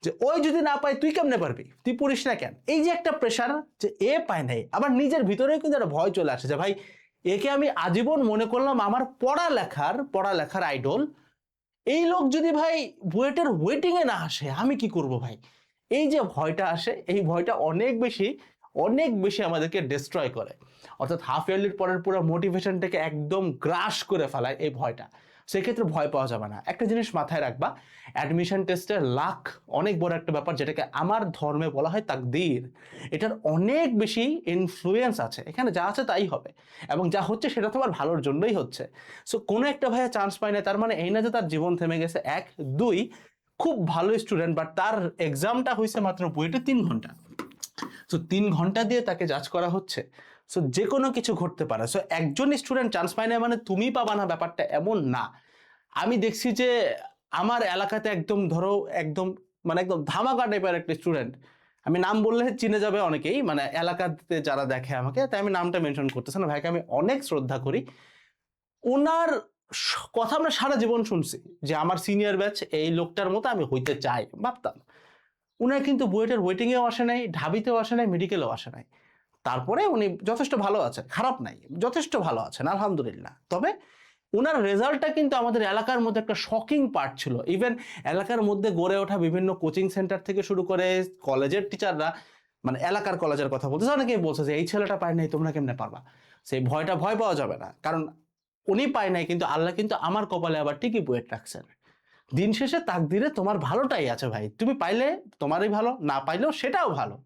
যে ওই যদি না পায় তুই কেমনে পারবি, তুই পড়িস না কেন, এই যে একটা প্রেশার যে এ পায় নাই, আবার নিজের ভিতরেও কিন্তু একটা ভয় চলে আসে যে ভাই একে আমি আজীবন মনে করলাম আমার পড়ালেখার আইডল, এই লোক যদি ভাই বুয়েটের ওয়েটিং এ না আসে আমি কি করব ভাই। এই যে ভয়টা আসে, এই ভয়টা অনেক বেশি আমাদেরকে ডিস্ট্রয় করে, অর্থাৎ হাফ ইয়ারলির পরের পুরো মোটিভেশনটাকে একদম গ্রাস করে ফেলায় এই ভয়টা। সেক্ষেত্রে ভয় পাওয়া যাবে না। একটা জিনিস মাথায় রাখবা, অ্যাডমিশন টেস্টের লাক অনেক বড় একটা ব্যাপার, যেটাকে আমার ধর্মে বলা হয় তাকদীর। এটার অনেক বেশি ইনফ্লুয়েন্স আছে, এখানে যা আছে তাই হবে, এবং যা হচ্ছে সেটা তোমার ভালোর জন্যই হচ্ছে। সো কোনো একটা ভাইয়া চান্স পায় না তার মানে এই না যে তার জীবন থেমে গেছে। এক, দুই, খুব ভালো স্টুডেন্ট বাট তার এক্সামটা হয়েছে মাত্র বুয়েটে 3 ঘন্টা, সো 3 ঘন্টা দিয়ে তাকে জাজ করা হচ্ছে। সো যে কোনো কিছু ঘটতে পারে। সো একজন স্টুডেন্ট চান্স পায় না মানে তুমি পাবা না, ব্যাপারটা এমন না। আমি দেখছি যে আমার এলাকাতে একদম ধরো একদম মানে একদম ধামাকা টাইপের একটা স্টুডেন্ট, আমি নাম বললে চিনে যাবে অনেকেই, মানে এলাকাতে যারা দেখে আমাকে, তাই আমি নামটা মেনশন করতেছি না, ভাইকে আমি অনেক শ্রদ্ধা করি। ওনার কথা আমরা সারা জীবন শুনছি যে আমার সিনিয়র ব্যাচ এই লোকটার মতো আমি হইতে চাই, ভাবতাম। উনার কিন্তু বুয়েটের ওয়েটিংয়েও আসে নাই, ঢাবিতেও আসে নাই, মেডিকেলেও আসে নাই, তারপরে উনি যথেষ্ট ভালো আছেন, খারাপ নাই, যথেষ্ট ভালো আছেন আলহামদুলিল্লাহ। তবে ওনার রেজাল্টটা কিন্তু আমাদের এলাকার মধ্যে একটা শকিং পার্ট ছিল। ইভেন এলাকার মধ্যে গড়ে ওঠা বিভিন্ন কোচিং সেন্টার থেকে শুরু করে কলেজের টিচাররা, মানে এলাকার কলেজের কথা বলতেছে, অনেকেই বলছে যে এই ছেলেটা পায় নাই, তোমরা কেমনে পারবা। সেই ভয় পাওয়া যাবে না, কারণ উনি পায় নাই কিন্তু আল্লাহ কিন্তু আমার কপালে আবার ঠিকই বুয়েট রাখছেন। দিন শেষে তাকদিরে তোমার ভালোটাই আছে ভাই, তুমি পাইলে তোমারই ভালো, না পাইলেও সেটাও ভালো,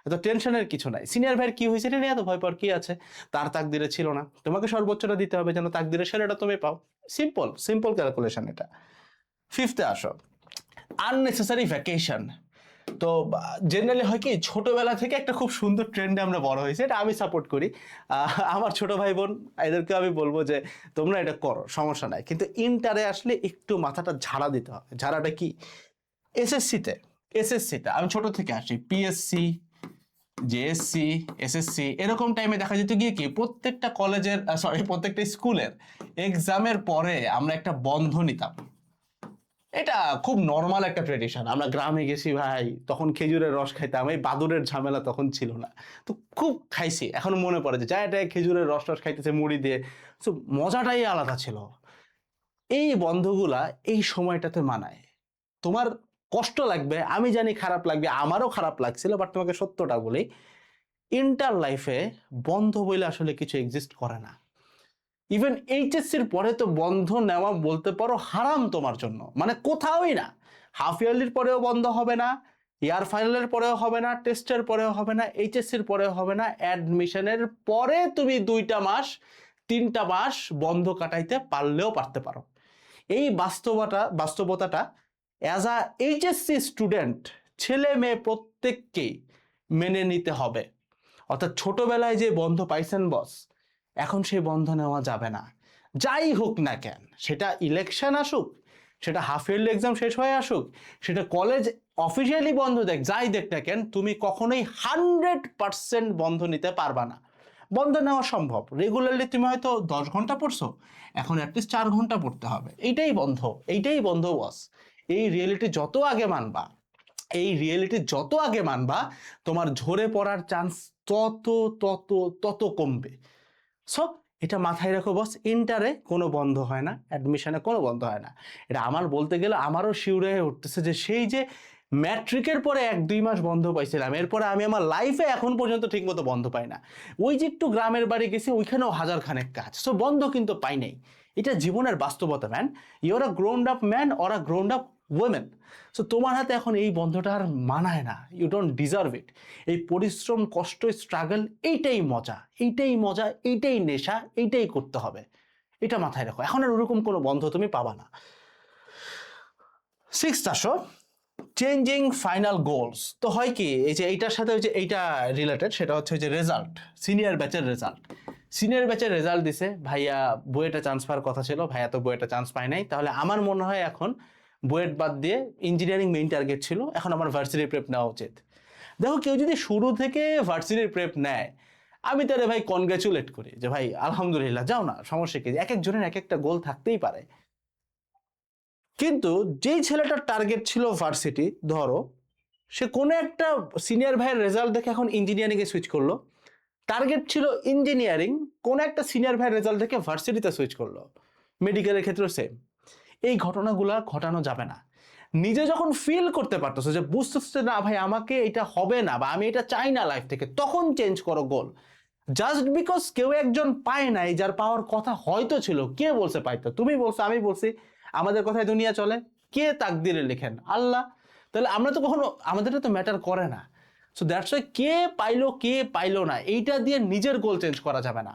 এত টেনশনের কিছু নাই। সিনিয়র ভাইয়ের কি হয়েছে এটা নিয়ে এত ভয় পাওয়ার কি আছে, তার তাকদিরে ছিল না, তোমাকে সর্বোচ্চটা দিতে হবে যেন তাকদিরে সেরাটা তুমি পাও। সিম্পল সিম্পল ক্যালকুলেশন এটা। ফিফথে আসো, আননেসেসারি ভ্যাকেশন। তো জেনারেলি হয় কি, ছোটবেলা থেকে একটা খুব সুন্দর ট্রেন্ডে আমরা বড় হয়েছি, এটা আমি সাপোর্ট করি। আমার ছোট ভাই বোন এদেরকে আমি বলবো যে তোমরা এটা করো, সমস্যা নাই, কিন্তু ইন্টারে আসলে একটু মাথাটা ঝাড়া দিতে হবে। ঝাড়াটা কি, এসএসসিতে আমি ছোট থেকে আসি, পিএসসি, জেএসসি, এসএসসি, এরকম টাইমে দেখা যেত গিয়ে কি প্রত্যেকটা কলেজের প্রত্যেকটা স্কুলের এক্সামের পরে আমরা একটা বন্ধ নিতাম। এটা খুব নর্মাল একটা ট্রেডিশন। আমরা গ্রামে গেছি ভাই, তখন খেজুরের রস খাইতাম, এই বাদুরের ঝামেলা তখন ছিল না, তো খুব খাইছি, এখন মনে পড়ে যে যায় খেজুরের রস খাইতেছে মুড়ি দিয়ে, তো মজাটাই আলাদা ছিল। এই বন্ধগুলা এই সময়টাতে মানায়। তোমার কষ্ট লাগবে, আমি জানি খারাপ লাগবে, আমারও খারাপ লাগছিল, বাট তোমাকে সত্যটা বলি, ইন্টার লাইফে বন্ধ বলে আসলে কিছু এক্সিস্ট করে না। ইভেন এইচএসসির পরে তো বন্ধ নেওয়া বলতে পারো হারাম তোমার জন্য, মানে কোথাওই না। হাফ ইয়ারলির পরেও বন্ধ হবে না, ইয়ার ফাইনালের পরেও হবে না, টেস্টের পরেও হবে না, এইচএসসির পরেও হবে না, অ্যাডমিশনের পরে তুমি 2টা মাস 3টা মাস বন্ধ কাটাইতে পারলেও পারতে পারো। এই বাস্তবতাটা অ্যাজ আ এইচএসসি স্টুডেন্ট ছেলে মেয়ে প্রত্যেককেই মেনে নিতে হবে। অর্থাৎ ছোটবেলায় যে বন্ধ পাইছেন বস, এখন সেই বন্ধ নেওয়া যাবে না। যাই হোক না কেন, সেটা ইলেকশন আসুক, সেটা হাফ ইয়ারলি এক্সাম শেষ হয়ে আসুক, সেটা কলেজ অফিসিয়ালি বন্ধ দেখ, যাই দেখ না কেন, তুমি কখনোই 100% বন্ধ নিতে পারবা না। বন্ধ নেওয়া সম্ভব, রেগুলারলি তুমি হয়তো 10 ঘন্টা পড়ছো, এখন অ্যাটলিস্ট 4 ঘন্টা পড়তে হবে। এইটাই বন্ধ, এইটাই বন্ধ বস। এই রিয়েলিটি যত আগে মানবা, এই রিয়েলিটি যত আগে মানবা, তোমার ঝরে পড়ার চান্স তত তত তত কমবে। সো এটা মাথায় রাখো বস, ইন্টারে কোনো বন্ধ হয় না, অ্যাডমিশনে কোনো বন্ধ হয় না। এটা আমার বলতে গেলে আমারও শিউরে হয়ে উঠতেছে যে সেই যে ম্যাট্রিকের পরে 1-2 মাস বন্ধ পাইছিলাম, এরপরে আমি আমার লাইফে এখন পর্যন্ত ঠিকমতো বন্ধ পাই না। ওই যে একটু গ্রামের বাড়ি গেছি, ওইখানেও হাজার খানেক কাজ, সো বন্ধ কিন্তু পাই নাই। এটা জীবনের বাস্তবতা man. You're a grown up man or a grown up women. So তোমার হাতে এখন এই বন্ধটা আর মানায় না, ইউ ডোন্ট ডিজার্ভ ইট। এই পরিশ্রম, কষ্ট, স্ট্রাগল, এইটাই মজা, এইটাই মজা, এইটাই নেশা, এইটাই করতে হবে। এটা মাথায় রাখো, এখন আর ওরকম কোনো বন্ধ তুমি পাবা না। 6th আসো, চেঞ্জিং ফাইনাল গোলস। তো হয় কি, এই যে এইটার সাথে যে এইটা রিলেটেড, সেটা হচ্ছে যে রেজাল্ট, সিনিয়র ব্যাচের রেজাল্ট। সিনিয়র ব্যাচের রেজাল্ট দিছে, ভাইয়া বুয়েটে চান্স পাওয়ার কথা ছিল, ভাইয়া তো বুয়েটে চান্স পায় নাই। তাহলে আমার মনে হয় এখন বুয়েট বাদ দিয়ে ইঞ্জিনিয়ারিং মেইন টার্গেট ছিল, এখন আমার ভার্সিটি প্রেপ নেওয়া উচিত। দেখো, কেউ যদি শুরু থেকে ভার্সিটির প্রেপ নেয়, আমি তারে ভাই কনগ্রাচুলেট করি যে ভাই আলহামদুলিল্লাহ, যাও না, সমস্যা কি, এক একজনের এক একটা গোল থাকতেই পারে। কিন্তু যেই ছেলেটার টার্গেট ছিল ভার্সিটি, ধরো সে কোনো একটা সিনিয়র ভাইয়ের রেজাল্ট দেখে এখন ইঞ্জিনিয়ারিং এ সুইচ করলো, টার্গেট ছিল ইঞ্জিনিয়ারিং, কোন একটা সিনিয়র ভাইয়ের রেজাল্ট দেখে ভার্সিটিতে সুইচ করলো, মেডিকেলের ক্ষেত্রে সেম। এই ঘটনাগুলা ঘটানো যাবে না। নিজে যখন ফিল করতে পারতেছো, যে বুঝতেছো না ভাই আমাকে এটা হবে না, বা আমি এটা চাই না লাইফ থেকে, তখন চেঞ্জ করো গোল। জাস্ট বিকজ কেউ একজন পায় নাই, যার পাওয়ার কথা হয়তো ছিল, কে বলছে পাইতো? তুমি বলছো, আমি বলছি, আমাদের কথায় দুনিয়া চলে, কে তাকদিরে লেখেন? আল্লাহ। তাহলে আমরা তো কখনো, আমাদের তো ম্যাটার করে না। সো দ্যাটস ওয়াই কে পাইলো কে পাইলো না, এইটা দিয়ে নিজের গোল চেঞ্জ করা যাবে না।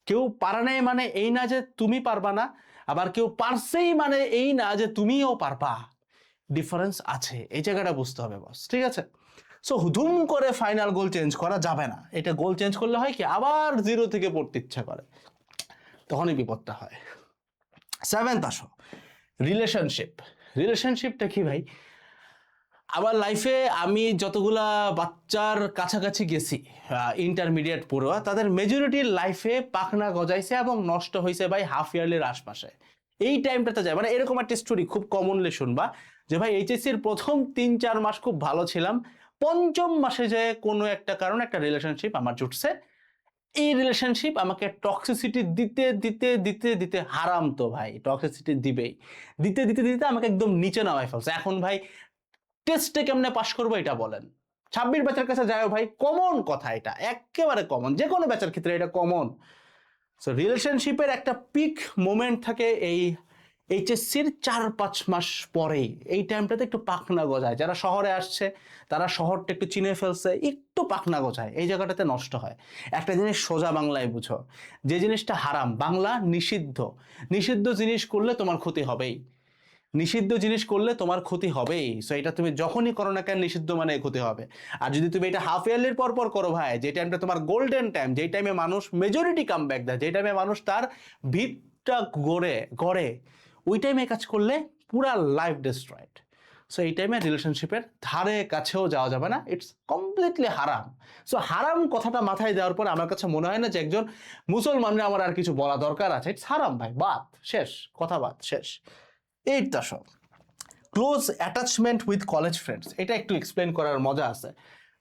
কেউ পারা নাই মানে এই না যে তুমি পারবা না, আবার কেউ পারছেই মানে এই না যে তুমিও পারবা। ডিফারেন্স আছে, এই জায়গাটা বুঝতে হবে বস, ঠিক আছে? সো হুদুম করে ফাইনাল গোল চেঞ্জ করা যাবে না। এটা গোল চেঞ্জ করলে হয় কি, আবার 0 থেকে পড়তে ইচ্ছা করে, তখনই বিপদটা হয়। 7th আসো, রিলেশনশিপ। রিলেশনশিপটা কি ভাই? আমার লাইফে আমি যতগুলা বাচ্চার কাছাকাছি গেছি ইন্টারমিডিয়েট পড়ুয়া, তাদের মেজরিটির লাইফে পাখনা গজাইছে এবং নষ্ট হয়েছে ভাই হাফ ইয়ারলির আশপাশে। এই টাইমটাতে যায়, মানে এরকম একটা স্টোরি খুব কমনলি শুনবা যে ভাই এইচএসসির প্রথম 3-4 মাস খুব ভালো ছিলাম, 5ম মাসে যে কোনো একটা কারণে একটা রিলেশনশিপ আমার জুটছে। এই রিলেশনশিপ আমাকে টক্সিসিটি দিতে দিতে দিতে দিতে, হারাম তো ভাই, টক্সিসিটি দিবেই, দিতে দিতে দিতে আমাকে একদম নিচে নামাই ফেলছে। এখন ভাই টেস্টে কেমনে পাশ করবো এটা বলেন, 26 ব্যাচের কাছে যায় ভাই, কমন কথা, এটা একেবারে কমন, যে কোনো ব্যাচের ক্ষেত্রে এটা কমন। সো রিলেশনশিপের একটা পিক মোমেন্ট থাকে এই এইচএসসির 4-5 মাস পরেই। এই টাইমটাতে একটু পাখনা গজায়, যারা শহরে আসছে তারা শহরটা একটু চিনে ফেলছে, একটু পাখনা গজায়, এই জায়গাটাতে নষ্ট হয়। একটা জিনিস সোজা বাংলায় বুঝো, যে জিনিসটা হারাম, বাংলা নিষিদ্ধ, নিষিদ্ধ জিনিস করলে তোমার ক্ষতি হবেই, নিষিদ্ধ জিনিস করলে তোমার ক্ষতি হবেই। সো এটা তুমি যখনই করো না কেন, নিষিদ্ধ মানে ক্ষতি হবে। আর যদি তুমি এটা হাফ ইয়ারলির পর পর করো ভাই, যে টাইমটা তোমার গোল্ডেন টাইম, যেই টাইমে মানুষ মেজরিটি কাম ব্যাক দেয়, যেই টাইমে মানুষ তার ভিতটা গড়ে গড়ে, ওই টাইমে কাজ করলে পুরা লাইফ ডিস্ট্রয়েড। সো এই টাইমে রিলেশনশিপের ধারে কাছেও যাওয়া যাবে না, ইটস কমপ্লিটলি হারাম। সো হারাম কথাটা মাথায় দেওয়ার পর আমার কাছে মনে হয় না যে একজন মুসলমানরা আমার আর কিছু বলা দরকার আছে। ইটস হারাম ভাই, বাদ শেষ, কথা বাদ শেষ। 8th আসো, close attachment with college friends. এটা একটু এক্সপ্লেন করার মজা আছে।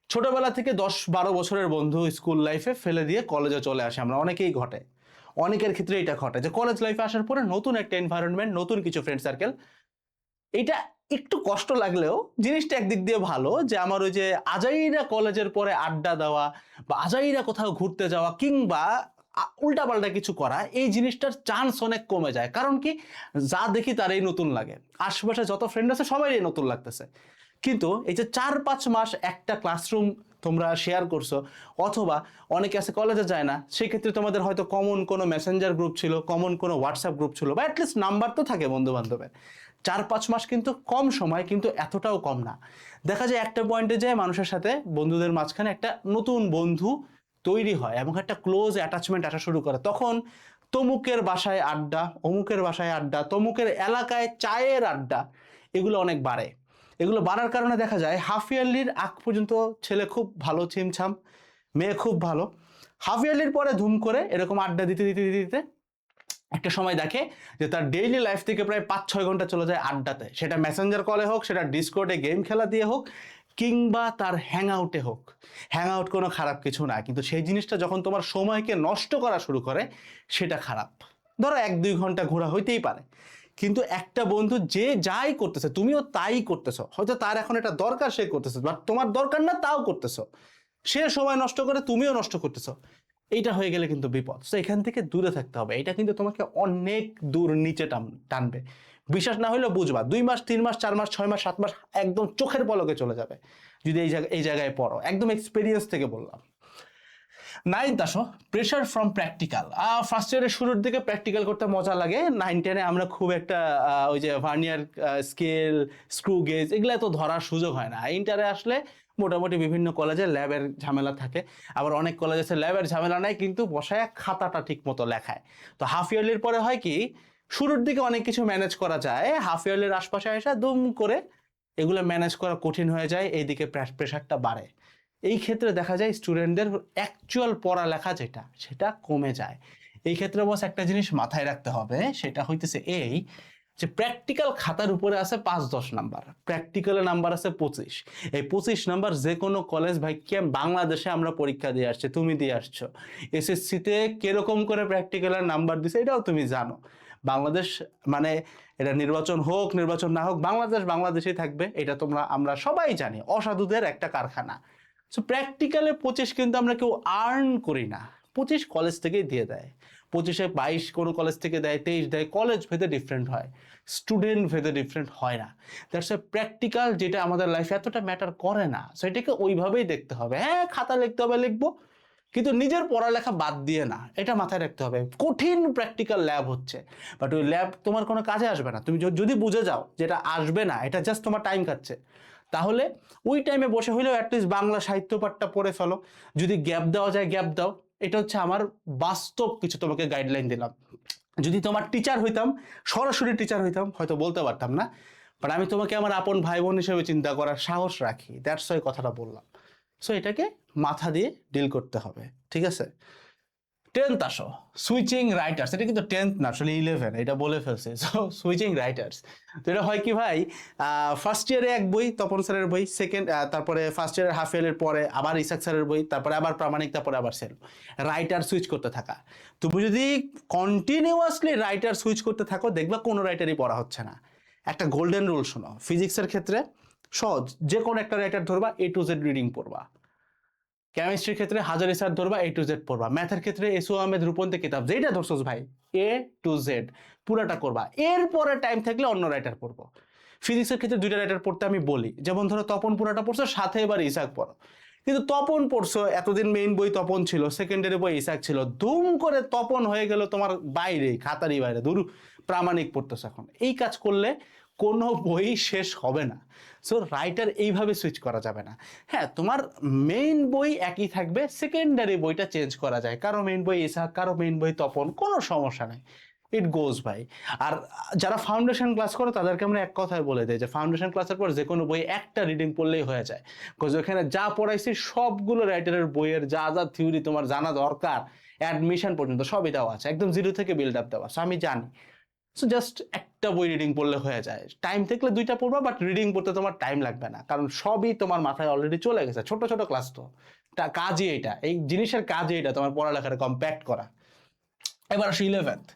ছোটবেলা থেকে 10-12 বছরের বন্ধু স্কুল লাইফে ফেলে দিয়ে কলেজে চলে আসে আমরা, অনেকেই ঘটে, অনেকের ক্ষেত্রে এটা ঘটে যে কলেজ লাইফে আসার পরে নতুন একটা এনভায়রনমেন্ট, নতুন কিছু ফ্রেন্ড সার্কেল, এটা একটু কষ্ট লাগলেও জিনিসটা একদিক দিয়ে ভালো যে আমার ওই যে আজাইরা কলেজের পরে আড্ডা দেওয়া বা আজাইরা কোথাও ঘুরতে যাওয়া কিংবা উল্টাপাল্টা কিছু করা, এই জিনিসটার চান্স অনেক কমে যায়। কারণ কি, যা দেখি তারই নতুন লাগে, আশেপাশে যত ফ্রেন্ড আছে সবারই নতুন লাগতেছে। কিন্তু এই যে 4-5 মাস একটা ক্লাসরুম তোমরা শেয়ার করছো, অথবা অনেকে আছে কলেজে যায় না, সেক্ষেত্রে তোমাদের হয়তো কমন কোনো মেসেঞ্জার গ্রুপ ছিল, কমন কোনো হোয়াটসঅ্যাপ গ্রুপ ছিল, বা অ্যাটলিস্ট নাম্বার তো থাকে বন্ধু বান্ধবের। 4-5 মাস কিন্তু কম সময়, কিন্তু এতটাও কম না। দেখা যায় একটা পয়েন্টে যায় মানুষের সাথে, বন্ধুদের মাঝখানে একটা নতুন বন্ধু তৈরি হয় এবং একটা ক্লোজ অ্যাটাচমেন্ট আসা শুরু করে। তখন তমুকের বাসায় আড্ডা, অমুকের বাসায় আড্ডা, তমুকের এলাকায় চায়ের আড্ডা, এগুলো অনেক বাড়ে। এগুলো বাড়ার কারণে দেখা যায় হাফ ইয়ারলির আগ পর্যন্ত ছেলে খুব ভালো ছিমছাম, মেয়ে খুব ভালো। হাফ ইয়ারলির পরে ধুম করে এরকম আড্ডা দিতে দিতে দিতে দিতে একটা সময় দেখে যে তার ডেইলি লাইফ থেকে প্রায় 5-6 ঘন্টা চলে যায় আড্ডাতে, সেটা মেসেঞ্জার কলে হোক, সেটা ডিসকর্ডে গেম খেলা দিয়ে হোক, কিংবা তার হ্যাং আউটে হোক। হ্যাং আউট কোনো খারাপ কিছু না, কিন্তু সেই জিনিসটা যখন তোমার সময়কে নষ্ট করা শুরু করে সেটা খারাপ। ধরো 1-2 ঘন্টা ঘোরা হইতেই পারে, কিন্তু একটা বন্ধু যে যাই করতেছে তুমিও তাই করতেছো, হয়তো তার এখন এটা দরকার সে করতেছে, বাট তোমার দরকার না তাও করতেছো, সে সময় নষ্ট করে তুমিও নষ্ট করতেছো, এইটা হয়ে গেলে কিন্তু বিপদ। তো এখান থেকে দূরে থাকতে হবে, এটা কিন্তু তোমাকে অনেক দূর নিচে টানবে। বিশ্বাস না হলেও বুঝবা, 2 মাস 3 মাস 4 মাস 6 মাস 7 মাস একদম চোখের পলকে চলে যাবে যদি এই জায়গায় পড়ো, একদম এক্সপিরিয়েন্স থেকে বললাম। 9th আসো, প্রেশার ফ্রম প্র্যাকটিক্যাল। ফার্স্ট ইয়ারের শুরুর দিকে প্র্যাকটিক্যাল করতে মজা লাগে। 9-10-এ আমরা খুব একটা ওই যে ভার্নিয়ার স্কেল, স্ক্রু গেজ এগুলো তো ধরার সুযোগ হয় না। ইন্টারে আসলে মোটামুটি বিভিন্ন কলেজে ল্যাবের ঝামেলা থাকে, আবার অনেক কলেজ আছে ল্যাবের ঝামেলা নাই কিন্তু বসায় খাতাটা ঠিক মতো লেখায়। তো হাফ ইয়ারলির পরে হয় কি, শুরুর দিকে অনেক কিছু ম্যানেজ করা যায়, হাফ ইয়ারলির আশপাশে এসে দুম করে এগুলো ম্যানেজ করা কঠিন হয়ে যায়, এইদিকে প্রেশারটা বাড়ে। এই ক্ষেত্রে দেখা যায় স্টুডেন্টদের অ্যাকচুয়াল পড়ালেখা যেটা সেটা কমে যায়। এই ক্ষেত্রে বস একটা জিনিস মাথায় রাখতে হবে, সেটা হইতেছে এই যে প্র্যাকটিক্যাল খাতার উপরে আছে 5-10 নাম্বার, প্র্যাকটিক্যালের নাম্বার আছে 25। এই 25 নাম্বার যে কোনো কলেজ ভাই, কে বাংলাদেশে আমরা পরীক্ষা দিয়ে আসছি, তুমি দিয়ে আসছো, এসএসসিতে কিরকম করে প্র্যাকটিক্যালের নাম্বার দিছে এটাও তুমি জানো। বাংলাদেশ মানে এটা নির্বাচন হোক নির্বাচন না হোক, বাংলাদেশ বাংলাদেশেই থাকবে, এটা তোমরা আমরা সবাই জানি, অসাধুদের একটা কারখানা। সো প্র্যাকটিক্যালে 25 কিন্তু আমরা কেউ আর্ন করি না, 25 কলেজ থেকেই দিয়ে দেয়। 25-এ 22 কোনো কলেজ থেকে দেয়, 23 দেয়, কলেজ ভেদে ডিফারেন্ট হয়, স্টুডেন্ট ভেদে ডিফারেন্ট হয় না। দ্যাটস এ প্র্যাকটিক্যাল, যেটা আমাদের লাইফে এতটা ম্যাটার করে না, সেটাকে ওইভাবেই দেখতে হবে। হ্যাঁ, খাতা লিখতে হবে লিখবো, কিন্তু নিজের পড়ালেখা বাদ দিয়ে না, এটা মাথায় রাখতে হবে। কঠিন প্র্যাকটিক্যাল ল্যাব হচ্ছে, বাট ওই ল্যাব তোমার কোনো কাজে আসবে না। তুমি যদি বুঝে যাও যেটা আসবে না, এটা জাস্ট তোমার টাইম খাচ্ছে, তাহলে ওই টাইমে বসে হইলেও অ্যাটলিস্ট বাংলা সাহিত্য পাঠটা পড়ে ফেলো। যদি গ্যাপ দেওয়া যায় গ্যাপ দাও, এটা হচ্ছে আমার বাস্তব কিছু তোমাকে গাইডলাইন দিলাম। যদি তোমার টিচার হইতাম, সরাসরি টিচার হইতাম, হয়তো বলতে পারতাম না, বাট আমি তোমাকে আমার আপন ভাই বোন হিসেবে চিন্তা করার সাহস রাখি, দ্যাটস ওয়াই কথাটা বললাম। সো এটাকে মাথা দিয়ে ডিল করতে হবে, ঠিক আছে। 10th আসো, সুইচিং রাইটার্স। এটা কিন্তু 10th না, আসলে 11, এটা বলে ফেলছে। সো সুইচিং রাইটার্স, তো এটা হয় কি ভাই, ফার্স্ট ইয়ারে এক বই, তপন স্যারের বই, সেকেন্ড তারপরে ফার্স্ট ইয়ারের হাফ ইয়ারের পরে আবার ইসাক স্যারের বই, তারপরে আবার প্রামাণিক, তারপরে আবার সেল, রাইটার সুইচ করতে থাকা। তুমি যদি কন্টিনিউয়াসলি রাইটার সুইচ করতে থাকো, দেখবা কোনো রাইটারই পড়া হচ্ছে না। একটা গোল্ডেন রুল শোনো, ফিজিক্সের ক্ষেত্রে সহজ, যে কোনো একটা রাইটার ধরবা, A to Z রিডিং পড়বা। কেমিস্ট্রির ক্ষেত্রে হাজারি স্যার ধরবা, A to Z পড়বা। ম্যাথের ক্ষেত্রে এস ও আহমেদ রূপন্তে কিতাব, যেটা ধরছোস ভাই, A to Z পুরাটা করবা। এরপরে টাইম থাকলে অন্য রাইটার পড়বো। ফিজিক্সের ক্ষেত্রে 2টা রাইটার পড়তে আমি বলি, যেমন ধরো তপন পুরাটা পড়ছো, সাথে এবার ইসাক পড়ো। কিন্তু তপন পড়ছো, এতদিন মেইন বই তপন ছিল, সেকেন্ডারি বই ইসাক ছিল, ধুম করে তপন হয়ে গেল তোমার বাইরে, খাতারই বাইরে, ধরু প্রামাণিক পড়তেছো এখন। এই কাজ করলে কোনো বই শেষ হবে না। সো রাইটার এইভাবে সুইচ করা যাবে না। হ্যাঁ, তোমার মেইন বই একই থাকবে, সেকেন্ডারি বইটা চেঞ্জ করা যায়, কারো মেইন বই ইসাক, কারো মেইন বই তপন, কোনো সমস্যা নেই, ইট গোজ ভাই। আর যারা ফাউন্ডেশন ক্লাস করো তাদেরকে আমরা এক কথায় বলে দেয় যে ফাউন্ডেশন ক্লাসের পর যে কোনো বই একটা রিডিং পড়লেই হয়ে যায়, বিকজ ওখানে যা পড়াইছি সবগুলো রাইটারের বইয়ের যা যা থিওরি তোমার জানা দরকার, অ্যাডমিশন পর্যন্ত সবই দেওয়া আছে, একদম জিরো থেকে বিল্ড আপ দেওয়া। সো আমি জানি, সো জাস্ট একটা বই রিডিং পড়লে হয়ে যায়। টাইম থাকলে 2টা পড়বা, বাট রিডিং পড়তে তোমার টাইম লাগবে না, কারণ সবই তোমার মাথায় অলরেডি চলে গেছে। ছোট ছোট ক্লাস তো কাজই এটা, এই জিনিসের কাজই এটা, তোমার পড়ালেখাটা কম্প্যাক্ট করা। এবার আসো 11th,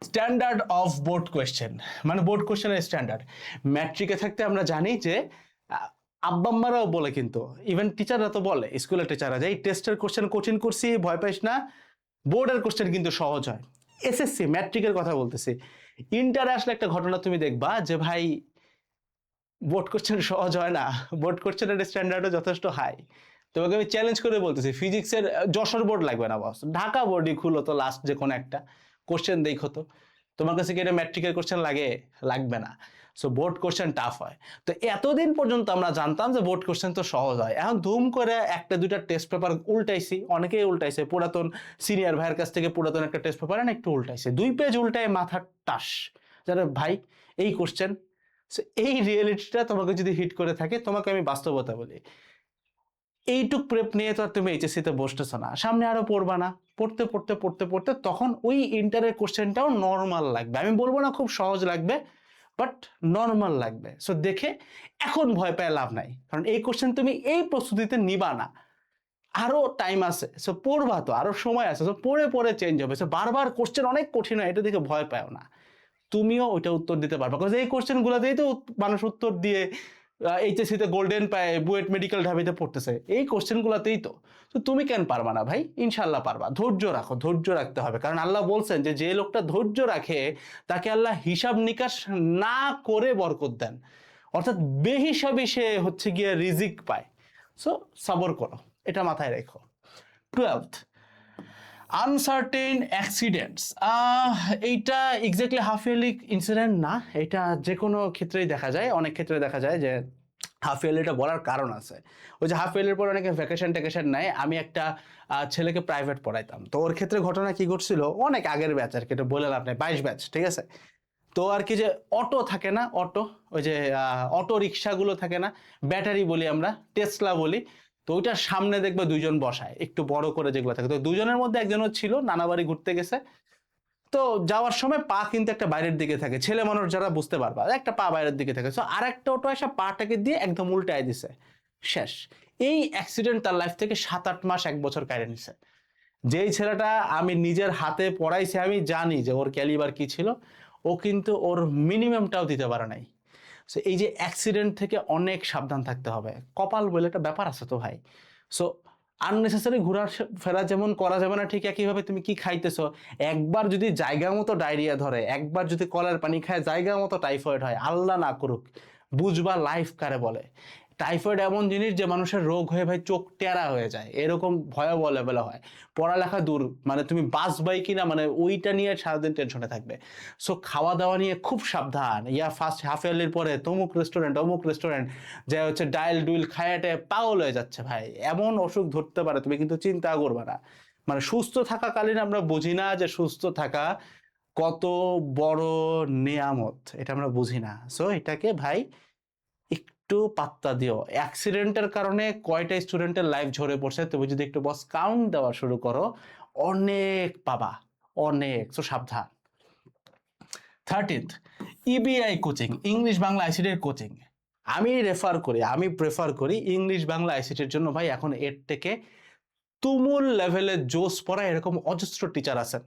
standard of board question, মানে বোর্ড কোয়েশ্চেনের স্ট্যান্ডার্ড। ম্যাট্রিকে থাকতে আমরা জানি যে আব্বা আম্মারাও বলে, কিন্তু ইভেন টিচাররা তো বলে, স্কুলের টিচাররা, যে এই টেস্টের কোশ্চেন কঠিন করছি, ভয় পাইস না, বোর্ডের কোশ্চেন কিন্তু সহজ হয়। এসএসসি ম্যাট্রিকের কথা বলতেছি, ইন্টারে আসলে একটা ঘটনা তুমি দেখবা যে ভাই বোর্ড কোশ্চেন সহজ হয় না, বোর্ড কোশ্চেনের স্ট্যান্ডার্ডও যথেষ্ট হাই। তোমাকে আমি চ্যালেঞ্জ করে বলতেছি, ফিজিক্সের যশোর বোর্ড লাগবে না বস, ঢাকা বোর্ডই খুলো তো, লাস্ট যে কোনো একটা কোশ্চেন দেখো তো, তোমার কাছে কি এটা ম্যাট্রিকের কোশ্চেন লাগে? লাগবে না। সো বোর্ড কোশ্চেন টাফ হয়। তো এতদিন পর্যন্ত আমরা জানতাম যে বোর্ড কোশ্চেন তো সহজ হয়, এখন ধুম করে একটা দুইটা টেস্ট পেপার উল্টাইছি, অনেকেই উল্টাইছে, পুরাতন সিনিয়র ভাইয়ের কাছ থেকে পুরাতন একটা টেস্ট পেপার না একটু উল্টাইছে, 2 পেজ উল্টায় মাথা টাস, জানো ভাই এই কোশ্চেন। এই রিয়েলিটিটা তোমাকে যদি হিট করে থাকে, তোমাকে আমি বাস্তবতা বলি, এইটুক প্রেপ নিয়ে তো আর তুমি এইচএসসি তে বসতেছো না, সামনে আরো পড়বা না, পড়তে পড়তে পড়তে পড়তে তখন ওই ইন্টারের কোশ্চেনটাও নর্মাল লাগবে, আমি বলবো না খুব সহজ লাগবে, বাট নর্মাল লাগবে। সো দেখে এখন ভয় পেয়ে লাভ নাই, কারণ এই কোশ্চেন তুমি এই প্রস্তুতিতে নিবা না, আরো টাইম আছে, সো পড়বা তো, আরো সময় আছে, সো পড়ে পড়ে চেঞ্জ হবে। সো বারবার কোশ্চেন অনেক কঠিন হয়, এটা দেখে ভয় পাও না, তুমিও ওইটা উত্তর দিতে পারবে, কারণ এই কোশ্চেন গুলোতেই তো মানুষ উত্তর দিয়ে এইচএসসি তে গোল্ডেন পায়, বুয়েট মেডিকেল ঢাবিতে পড়তেছে, এই কোশ্চেন গুলাতেই তো। তো তুমি কেন পারবা না ভাই? ইনশাল্লাহ পারবা, ধৈর্য রাখো, ধৈর্য রাখতে হবে, কারণ আল্লাহ বলছেন যে যে লোকটা ধৈর্য রাখে তাকে আল্লাহ হিসাব নিকাশ না করে বরকত দেন, অর্থাৎ বেহিসাবি সে হচ্ছে গিয়ে রিজিক পায়। সো সবর করো, এটা মাথায় রেখো। 12th, uncertain accidents. এইটা এক্স্যাক্টলি হাফ ইয়ারলি ইনসিডেন্ট না, এটা যে কোনো ক্ষেত্রেই দেখা যায়, অনেক ক্ষেত্রে দেখা যায় যে হাফ ইয়ারলিটা বলার কারণ আছে। ওই যে হাফ ইয়ারলির পর অনেকে ভ্যাকেশন ট্যাকেশন নেয়, আমি একটা ছেলেকে প্রাইভেট পড়াইতাম, তো ওর ক্ষেত্রে ঘটনা কি ঘটছিল, অনেক আগের ব্যাচ আর কি, এটা বলে লাভ নেই, 22 ব্যাচ, ঠিক আছে। তো আর কি, যে অটো থাকে না, অটো, ওই যে অটো রিক্সাগুলো থাকে না, ব্যাটারি বলি আমরা, টেসলা বলি, তো ওইটার সামনে দেখবে দুইজন বসায়, একটু বড় করে যেগুলো থাকে, তো দুজনের মধ্যে একজনও ছিল নানাবাড়ি ঘুরতে গেছে, তো যাওয়ার সময় পা কিন্তু একটা বাইরের দিকে থাকে, ছেলে মানুষ যারা বুঝতে পারবা, একটা পা বাইরের দিকে থাকে, তো আর একটা অটো এসে পাটাকে দিয়ে একদম উল্টায় দিছে, শেষ। এই অ্যাক্সিডেন্ট তার লাইফ থেকে 7-8 মাস 1 বছর কেড়ে নিছে। যেই ছেলেটা আমি নিজের হাতে পড়াইছি, আমি জানি যে ওর ক্যালিবার কি ছিল, ও কিন্তু ওর মিনিমামটাও দিতে পারে নাই। সো এই যে অ্যাক্সিডেন্ট থেকে অনেক সাবধান থাকতে হবে, কপাল বলে একটা ব্যাপার আছে তো ভাই। সো আননেসেসারি ঘোরা ফেরা যেমন করা যাবে না, ঠিক একইভাবে তুমি কি খাইতেছো, একবার যদি জায়গা মতো ডায়রিয়া ধরে, একবার যদি কলার পানি খায় জায়গা মতো টাইফয়েড হয়, আল্লাহ না করুক, বুঝবা লাইফ কারে বলে। টাইফয়েড এমন জিনিস যে মানুষের রোগ হয়ে ভাই চোখ টেরা হয়ে যায়, এরকম ভয়াবহ লেভেলে হয়। পড়ালেখা দূর, মানে তুমি বাঁচবাই কিনা, মানে ওইটা নিয়ে সারাদিন টেনশনে থাকবে। সো খাওয়া দাওয়া নিয়ে খুব সাবধান, ইয়া ফার্স্ট হাফ ইয়ারলির পরে তমুক রেস্টুরেন্ট অমুক রেস্টুরেন্ট, যে হচ্ছে ডাইল ডুইল খায়াটে পাগল হয়ে যাচ্ছে ভাই, এমন অসুখ ধরতে পারে, তুমি কিন্তু চিন্তা করবে না। মানে সুস্থ থাকাকালীন আমরা বুঝি না যে সুস্থ থাকা কত বড় নেয়ামত, এটা আমরা বুঝি না। সো এটাকে ভাই একটু পাত্তা দিও। অ্যাক্সিডেন্টের কারণে কয়টা স্টুডেন্টের লাইফ ঝরে পড়ছে তুমি যদি একটু বস কাউন্ট দেওয়া শুরু করো, অনেক পাবা, অনেক। সো সাবধান। 13th, EBI coaching, English Bangla আইসিটির কোচিং। আমি প্রেফার করি ইংলিশ বাংলা আইসিটির জন্য ভাই, এখন এর থেকে তুমুল লেভেলে জোস পড়া এরকম অজস্র টিচার আছেন,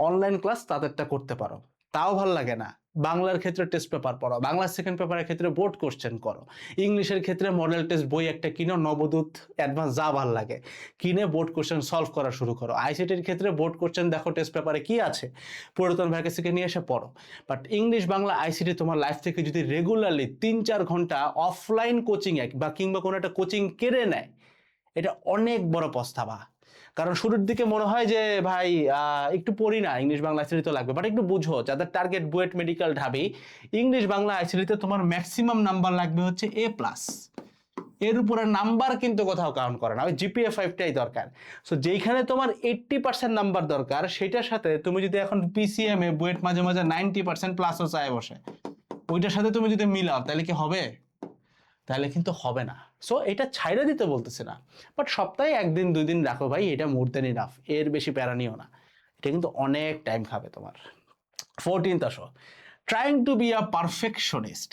অনলাইন ক্লাস তাদেরটা করতে পারো, তাও ভাল লাগে না, বাংলার ক্ষেত্রে টেস্ট পেপার পড়ো, বাংলার সেকেন্ড পেপারের ক্ষেত্রে বোর্ড কোশ্চেন করো, ইংলিশের ক্ষেত্রে মডেল টেস্ট বই একটা কিনো, নবদূত অ্যাডভান্স যা ভাল লাগে কিনে বোর্ড কোশ্চেন সলভ করা শুরু করো। আইসিটির ক্ষেত্রে বোর্ড কোশ্চেন দেখো টেস্ট পেপারে কি আছে, পুরাতন ভ্যাকেন্সিকে নিয়ে এসে পড়ো। বাট ইংলিশ বাংলা আইসিটি তোমার লাইফ থেকে যদি রেগুলারলি 3-4 ঘন্টা অফলাইন কোচিং বা কিংবা কোনো একটা কোচিং কেড়ে নেয়, এটা অনেক বড় পস্তাবা। কারণ শুরুর দিকে মনে হয় যে ভাই একটু পড়ি না, ইংলিশ বাংলা আইসিটি তো লাগবে, বাট একটু বুঝো, যাদের টার্গেট বুয়েট মেডিকেল ঢাবি, ইংলিশ বাংলা আইসিটিতে তোমার ম্যাক্সিমাম নাম্বার লাগবে হচ্ছে A+, এর উপরে নাম্বার কিন্তু কোথাও কাউন্ট করে না, ওই জিপিএ 5টাই দরকার। সো যেইখানে তোমার 80% নাম্বার দরকার, সেটার সাথে তুমি যদি এখন পিসিএম এ বুয়েট মাঝে মাঝে 90%+ চায় বসে, ওইটার সাথে তুমি যদি মিলাও তাহলে কি হবে? তাহলে কিন্তু হবে না। সো এটা ছাইড়া দিতে বলতেছি না, বাট সপ্তাহে 1-2 দিন রাখো ভাই, এটা মোর দেন ইনাফ, এর বেশি প্যারা নিও না, এটা কিন্তু অনেক টাইম খাবে তোমার। 14th আসো, trying to be a perfectionist.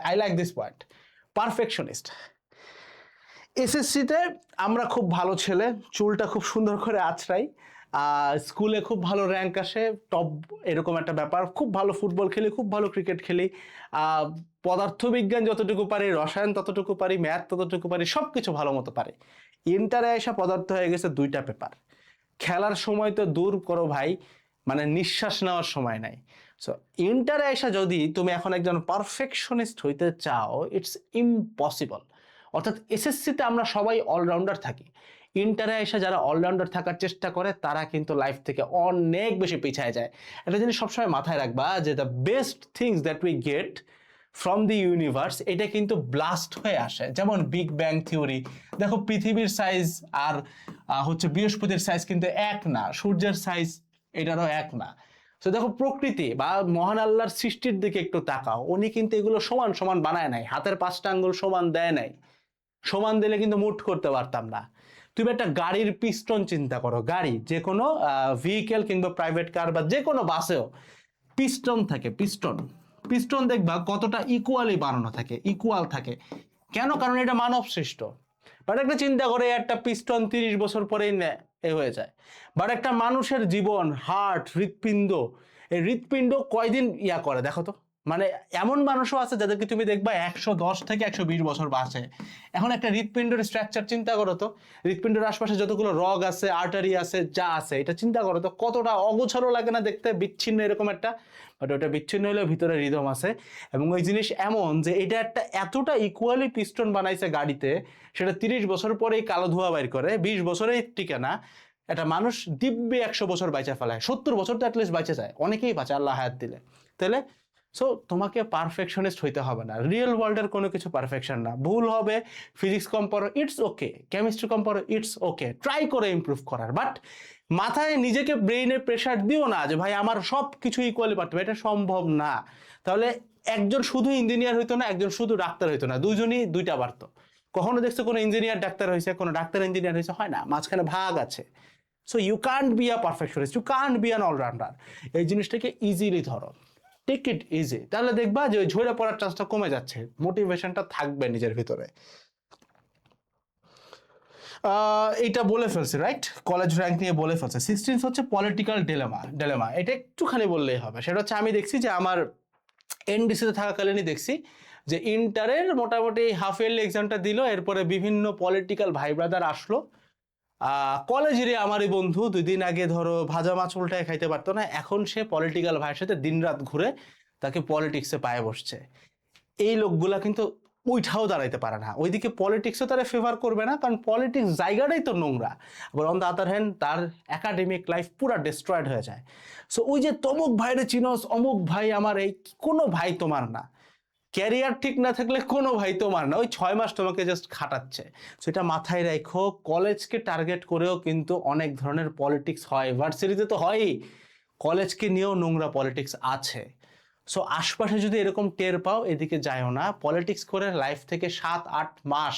I like this point, perfectionist. এসএসসিতে আমরা খুব ভালো ছেলে, চুলটা খুব সুন্দর করে আঁচড়াই, স্কুলে খুব ভালো র্যাঙ্ক আসে, টপ এরকম একটা ব্যাপার, খুব ভালো ফুটবল খেলি, খুব ভালো ক্রিকেট খেলি, পদার্থবিজ্ঞান যতটুকু পারি, রসায়ন ততটুকু পারি, ম্যাথ ততটুকু পারি, সব কিছু ভালো মতো পারি। ইন্টারে এসে পদার্থ হয়ে গেছে 2টা পেপার। খেলার সময় তো দূর করো ভাই, মানে নিঃশ্বাস নেওয়ার সময় নাই। সো ইন্টারে এসে যদি তুমি এখন একজন পারফেকশনিস্ট হইতে চাও, ইটস ইম্পসিবল। অর্থাৎ এসএসসিতে আমরা সবাই অলরাউন্ডার থাকি, ইন্টারে এসে যারা অলরাউন্ডার থাকার চেষ্টা করে তারা কিন্তু লাইফ থেকে অনেক বেশি পিছিয়ে যায়। একটা জিনিস সবসময় মাথায় রাখবা যে the best things that we get from the universe, এটা কিন্তু ব্লাস্ট হয়ে আসে। যেমন বিগ ব্যাং থিওরি, দেখো পৃথিবীর সাইজ আর হচ্ছে বৃহস্পতির সাইজ কিন্তু এক না, সূর্যের সাইজ এটারও এক না। তো দেখো প্রকৃতি বা মহান আল্লাহর সৃষ্টির দিকে একটু তাকাও, উনি কিন্তু এগুলো সমান সমান বানায় নাই, হাতের 5টা আঙ্গুল সমান দেয় নাই। সমান দিলে কিন্তু মুট করতে পারতাম না। তুমি একটা গাড়ির পিস্টন চিন্তা করো, গাড়ি যে কোনো ভেহিকেল কিংবা প্রাইভেট কার বা যে কোনো বাসেও পিস্টন থাকে, পিস্টন পিস্টন দেখবা কতটা ইকুয়ালি বানানো থাকে, ইকুয়াল থাকে। কেন? কারণ এটা মানব সৃষ্ট। বাট একটা চিন্তা করে একটা পিস্টন 30 বছর পরেই এ হয়ে যায়। বাট একটা মানুষের জীবন, হার্ট, হৃৎপিণ্ড, এই হৃৎপিণ্ড কয়দিন ইয়া করে দেখো তো। মানে এমন মানুষও আছে যাদেরকে তুমি দেখবা 110 থেকে 120 বছর বাঁচে। এখন একটা হৃৎপিণ্ডের স্ট্রাকচার চিন্তা করো তো, হৃৎপিণ্ডের আশপাশে যতগুলো রগ আছে, আর্টারি আছে, যা আছে, এটা চিন্তা করো তো কতটা অগোছালো লাগে না দেখতে, বিচ্ছিন্ন এরকম একটা। বাট ওটা বিচ্ছিন্ন হলেও ভিতরে রিদম আছে। এবং ওই জিনিস এমন যে এটা একটা এতটা ইকুয়ালি পিস্টন বানাইছে গাড়িতে, সেটা 30 বছর পরেই কালো ধোঁয়া বাইর করে, 20 বছরেই টিকে না। একটা মানুষ দিব্যে 100 বছর বাইচা ফেলায়, 70 বছর তো অ্যাটলিস্ট বাইচে যায়, অনেকেই বাঁচে আল্লাহ হায়াত দিলে। তাহলে সো তোমাকে পারফেকশনিস্ট হইতে হবে না, রিয়েল ওয়ার্ল্ডের কোনো কিছু পারফেকশন না। ভুল হবে, ফিজিক্স কম পড়ো, ইটস ওকে, কেমিস্ট্রি কম পড়ো, ইটস ওকে, ট্রাই করে ইমপ্রুভ করার। বাট মাথায় নিজেকে ব্রেইনে প্রেশার দিও না যে ভাই আমার সব কিছু ইকুয়ালি পারতে হবে, এটা সম্ভব না। তাহলে একজন শুধু ইঞ্জিনিয়ার হইতো না, একজন শুধু ডাক্তার হইতো না, দুইজনই দুইটা পারতো। কখনো দেখছো কোনো ইঞ্জিনিয়ার ডাক্তার হয়েছে, কোনো ডাক্তার ইঞ্জিনিয়ার হয়েছে? হয় না, মাঝখানে ভাগ আছে। So you can't be a perfectionist, you can't be an allrounder. এই জিনিসটাকে ইজিলি ধরো, টেক ইট ইজি, তাহলে দেখবা যে ওই ঝরে পড়ার চান্সটা কমে যাচ্ছে, মোটিভেশনটা থাকবে নিজের ভিতরে। এইটা বলে ফেলছে, রাইট? কলেজ র্যাঙ্ক নিয়ে বলে ফেলছে। 16 হচ্ছে পলিটিক্যাল ডেলেমা। এটা একটুখানি বললেই হবে। সেটা হচ্ছে আমি দেখছি যে আমার এনডিসিতে থাকাকালীনই দেখছি যে ইন্টারের মোটামুটি হাফ ইয়ারলি এক্সামটা দিল, এরপরে বিভিন্ন পলিটিক্যাল ভাই ব্রাদার আসলো। কলেজেরই আমারই বন্ধু, 2 দিন আগে ধরো ভাজা মাছ উল্টায় খাইতে পারতো না, এখন সে পলিটিক্যাল ভাইয়ের সাথে দিনরাত ঘুরে তাকে পলিটিক্সে পায়ে বসছে। এই লোকগুলা কিন্তু উইঠাও দাঁড়াইতে পারে না, ওইদিকে পলিটিক্সও তারা ফেভার করবে না, কারণ পলিটিক্স জায়গাটাই তো নোংরা। আবার অন দ্য আদার হ্যান্ড তার একাডেমিক লাইফ পুরো ডিস্ট্রয়েড হয়ে যায়। সো ওই যে তমুক ভাইরে চিনোস, অমুক ভাই আমার, এই কোনো ভাই তোমার না। ক্যারিয়ার ঠিক না থাকলে কোনো ভাই তোমার না, ওই 6 মাস তোমাকে জাস্ট খাটাচ্ছে। সেটা মাথায় রাখো। কলেজকে টার্গেট করেও কিন্তু অনেক ধরনের পলিটিক্স হয়, ভার্সিটিতে তো হয়ই, কলেজকে নিয়েও নোংরা পলিটিক্স আছে। সো আশপাশে যদি এরকম টের পাও, এদিকে যাইও না। পলিটিক্স করে লাইফ থেকে 7-8 মাস,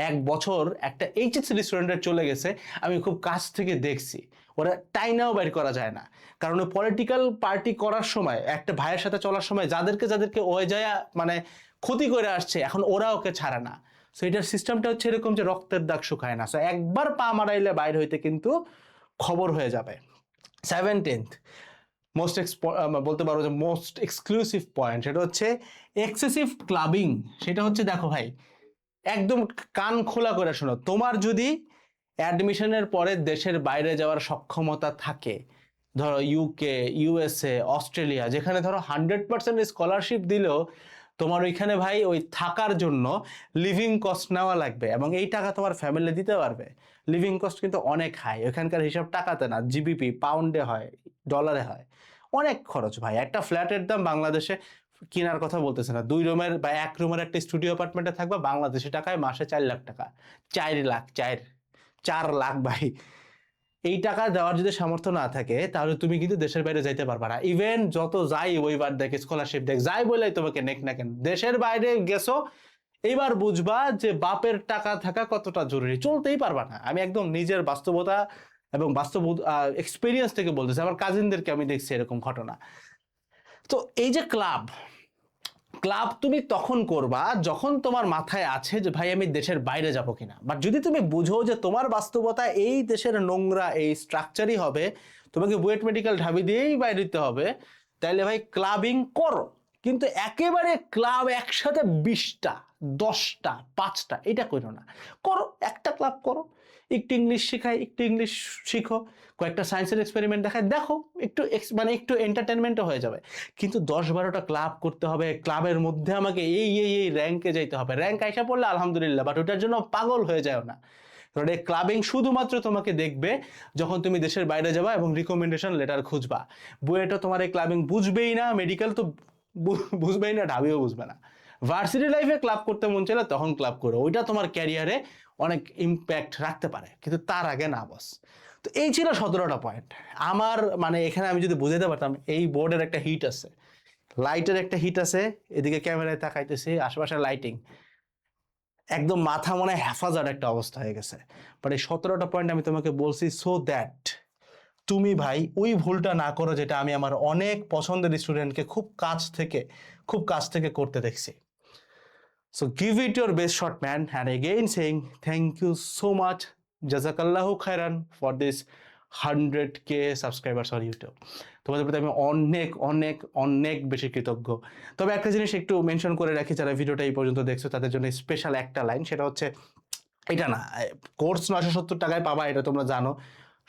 1 বছর একটা এইচএসসি রেস্টুরেন্টে চলে গেছে, আমি খুব কাছ থেকে দেখছি। ওরা টাইনাও বাইর করা যায় না, কারণ ওই পলিটিক্যাল পার্টি করার সময়, একটা ভাইয়ের সাথে চলার সময় যাদেরকে ও যায় মানে ক্ষতি করে আসছে, এখন ওরা ওকে ছাড়ে না। সো এটার সিস্টেমটা হচ্ছে এরকম যে রক্তের দাগ শুকায় না। সো একবার পা মারাইলে বাইর হইতে কিন্তু খবর হয়ে যাবে। 17th বলতে পারো যে মোস্ট এক্সক্লুসিভ পয়েন্ট, সেটা হচ্ছে এক্সেসিভ ক্লাবিং। সেটা হচ্ছে দেখো ভাই, একদম কান খোলা করে শোনো, তোমার যদি অ্যাডমিশনের পরে দেশের বাইরে যাওয়ার সক্ষমতা থাকে, ধরো ইউকে, ইউএসএ, অস্ট্রেলিয়া, যেখানে ধরো 100% স্কলারশিপ দিলেও তোমার ওইখানে ভাই ওই থাকার জন্য লিভিং কস্ট নেওয়া লাগবে, এবং এই টাকা তোমার ফ্যামিলি দিতে পারবে। লিভিং কস্ট কিন্তু অনেক হাই, ওইখানকার হিসাব টাকাতে না, জিবিপি পাউন্ডে হয়, ডলারে হয়, অনেক খরচ ভাই। একটা ফ্ল্যাটের দাম বাংলাদেশে কেনার কথা বলতেছে না, 2 রুমের বা 1 রুমের একটা স্টুডিও অ্যাপার্টমেন্টে থাকবা, বাংলাদেশি টাকায় মাসে 4 লাখ টাকা, 4 লাখ ভাই। এই টাকা দেওয়ার যদি সামর্থ্য না থাকে, তাহলে তুমি কিন্তু দেশের বাইরে যাইতে পারবা না। ইভেন যত যাই ওইবার দেখ, স্কলারশিপ দেখ, যাই বলে তোমাকে নেক না কেন, দেশের বাইরে গেছো, এইবার বুঝবা যে বাপের টাকা থাকা কতটা জরুরি, চলতেই পারবা না। আমি একদম নিজের বাস্তবতা এবং বাস্তব এক্সপিরিয়েন্স থেকে বলতেছি, আমার কাজিনদেরকে আমি দেখছি এরকম ঘটনা। তো এই যে ক্লাব, ক্লাব তুমি তখন করবা যখন তোমার মাথায় আছে যে ভাই আমি দেশের বাইরে যাব কিনা। বাট যদি তুমি বুঝো যে তোমার বাস্তবতা এই দেশের নোংরা এই স্ট্রাকচারই হবে, তোমাকে বুয়েট মেডিকেল ঢাবি দিয়েই বাইরে দিতে হবে, তাইলে ভাই ক্লাবিং করো। কিন্তু একেবারে ক্লাব একসাথে 20টা 10টা 5টা এটা করো না। করো একটা ক্লাব করো, একটু ইংলিশ শেখায়, একটু ইংলিশ শিখো, কয়েকটা সায়েন্সের এক্সপেরিমেন্ট দেখায়, দেখো একটু মানে একটু এন্টারটেনমেন্টও হয়ে যাবে। কিন্তু 10-12টা ক্লাব করতে হবে, ক্লাবের মধ্যে আমাকে এই র্যাঙ্কে যাইতে হবে, র্যাঙ্ক আইসা পড়লে আলহামদুলিল্লাহ, বাট ওটার জন্য পাগল হয়ে যাও না। কারণ এই ক্লাবিং শুধুমাত্র তোমাকে দেখবে যখন তুমি দেশের বাইরে যাবা এবং রিকমেন্ডেশন লেটার খুঁজবা। বুয়েটও তোমার এই ক্লাবিং বুঝবেই না, মেডিকেল তো বুঝবেই না, ঢাবিও বুঝবে না। ভার্সিটি লাইফে ক্লাব করতে মন চাইলে তখন ক্লাব করো, ওইটা তোমার ক্যারিয়ারে অনেক ইম্প্যাক্ট রাখতে পারে, কিন্তু তার আগে না বস। তো এই ছিল 17টা পয়েন্ট আমার। মানে এখানে আমি যদি বুঝাতে পারতাম, এই বোর্ডের একটা হিট আছে, লাইটের একটা হিট আছে, এদিকে ক্যামেরায় তাকাইতেছি, আশেপাশে লাইটিং, একদম মাথা মনে হেফাজত একটা অবস্থা হয়ে গেছে। বাট এই 17টা পয়েন্ট আমি তোমাকে বলছি সো দ্যাট তুমি ভাই ওই ভুলটা না করো, যেটা আমি আমার অনেক পছন্দের স্টুডেন্টকে খুব কাছ থেকে করতে দেখছি। So give it your best shot, man. And again saying thank you so much. Jazakallahu khairan for this 100K subscribers on YouTube. তোমাদের প্রতি আমি অনেক অনেক অনেক বেশি কৃতজ্ঞ। তবে একটা জিনিস একটু মেনশন করে রাখি, যারা ভিডিওটা এই পর্যন্ত দেখছো তাদের জন্য স্পেশাল একটা লাইন, সেটা হচ্ছে এটা না, কোর্স 970 টাকায় পাবা এটা তোমরা জানো।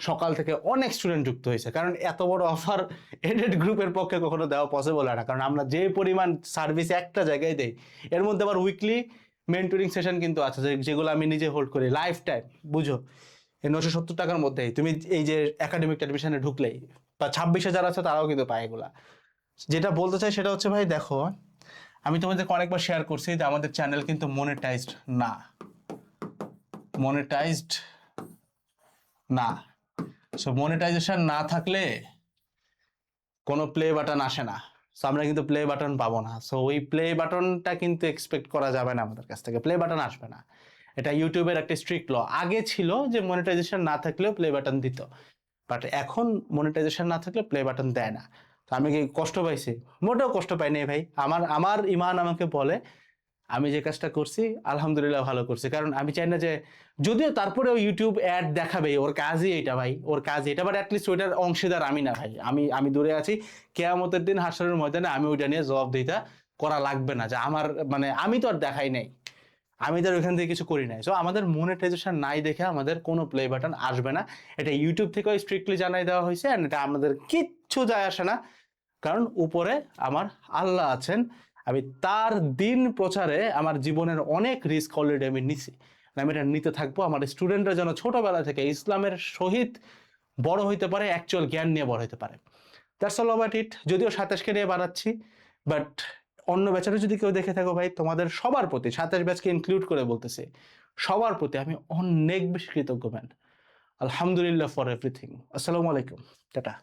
সকাল থেকে অনেক স্টুডেন্ট যুক্ত হয়েছে, কারণ এত বড় অফার এডেড গ্রুপের পক্ষে কখনো দেওয়া পসিবল হয় না, কারণ আমরা যে পরিমাণ সার্ভিস একটা জায়গায় দেই, এর মধ্যে আবার উইকলি মেন্টরিং সেশন কিন্তু আছে, যেগুলো আমি নিজে হোল্ড করি লাইফ টাইম। বুঝো, এই 970 টাকার মধ্যেই তুমি এই যে একাডেমিক অ্যাডমিশনে ঢুকলেই বা 26,000 আছে তারাও কিন্তু পায় এগুলা। যেটা বলতে চাই সেটা হচ্ছে ভাই দেখো, আমি তোমাদেরকে অনেকবার শেয়ার করছি যে আমাদের চ্যানেল কিন্তু মনিটাইজড না। সো মনিটাইজেশন না থাকলে কোনো প্লে বাটন আসে না। সো আমরা কিন্তু প্লে বাটন পাবো না। সো ওই প্লে বাটনটা কিন্তু এক্সপেক্ট করা যাবে না আমাদের কাছ থেকে, প্লে বাটন আসবে না। এটা ইউটিউবের একটা স্ট্রিক্ট ল। আগে ছিল যে মনিটাইজেশন না থাকলেও প্লে বাটন দিত, বাট এখন মনিটাইজেশন না থাকলে প্লে বাটন দেয় না। তো আমি কি কষ্ট পাইছি? মোটেও কষ্ট পাইনি ভাই। আমার ইমান আমাকে বলে আমি যে কাজটা করছি আলহামদুলিল্লাহ ভালো করছি। কারণ আমি চাই না যে, যদিও তারপরে ওই ইউটিউব অ্যাড দেখাবে, ওর কাজই এটা ভাই, ওর কাজ এটা, বাট অ্যাটলিস্ট ওইটার অংশীদার আমি না ভাই। আমি দূরে আছি, কেয়ামতের দিন হাসরের ময়দানে আমি ওইটা নিয়ে জবাবদিহিতা করা লাগবে না, যে আমার মানে আমি তো আর দেখাই নাই, আমি তো ওইখান থেকে কিছু করি নাই। সো আমাদের মনিটাইজেশন নাই দেখে আমাদের কোনো প্লে বাটন আসবে না। এটা ইউটিউব থেকেও স্ট্রিক্টলি জানাই দেওয়া হয়েছে, অ্যান্ড এটা আমাদের কিচ্ছু যায় আসে না, কারণ উপরে আমার আল্লাহ আছেন। আমি তার দিন প্রচারে আমার জীবনের অনেক রিস্ক অলরেডি আমি নিছি, আমি এটা নিতে থাকবো। আমার স্টুডেন্টরা যেন ছোটবেলা থেকে ইসলামের সহিত বড় হইতে পারে, অ্যাকচুয়াল জ্ঞান নিয়ে বড় হইতে পারে। That's all about it. যদিও 27কে নিয়ে বাড়াচ্ছি, বাট অন্য ব্যাচারে যদি কেউ দেখে থাকো ভাই, তোমাদের সবার প্রতি, 27 ব্যাচকে ইনক্লুড করে বলতেছি, সবার প্রতি আমি অনেক বেশি কৃতজ্ঞ ম্যান। আলহামদুলিল্লাহ ফর এভরিথিং। আসসালামু আলাইকুম, টাটা।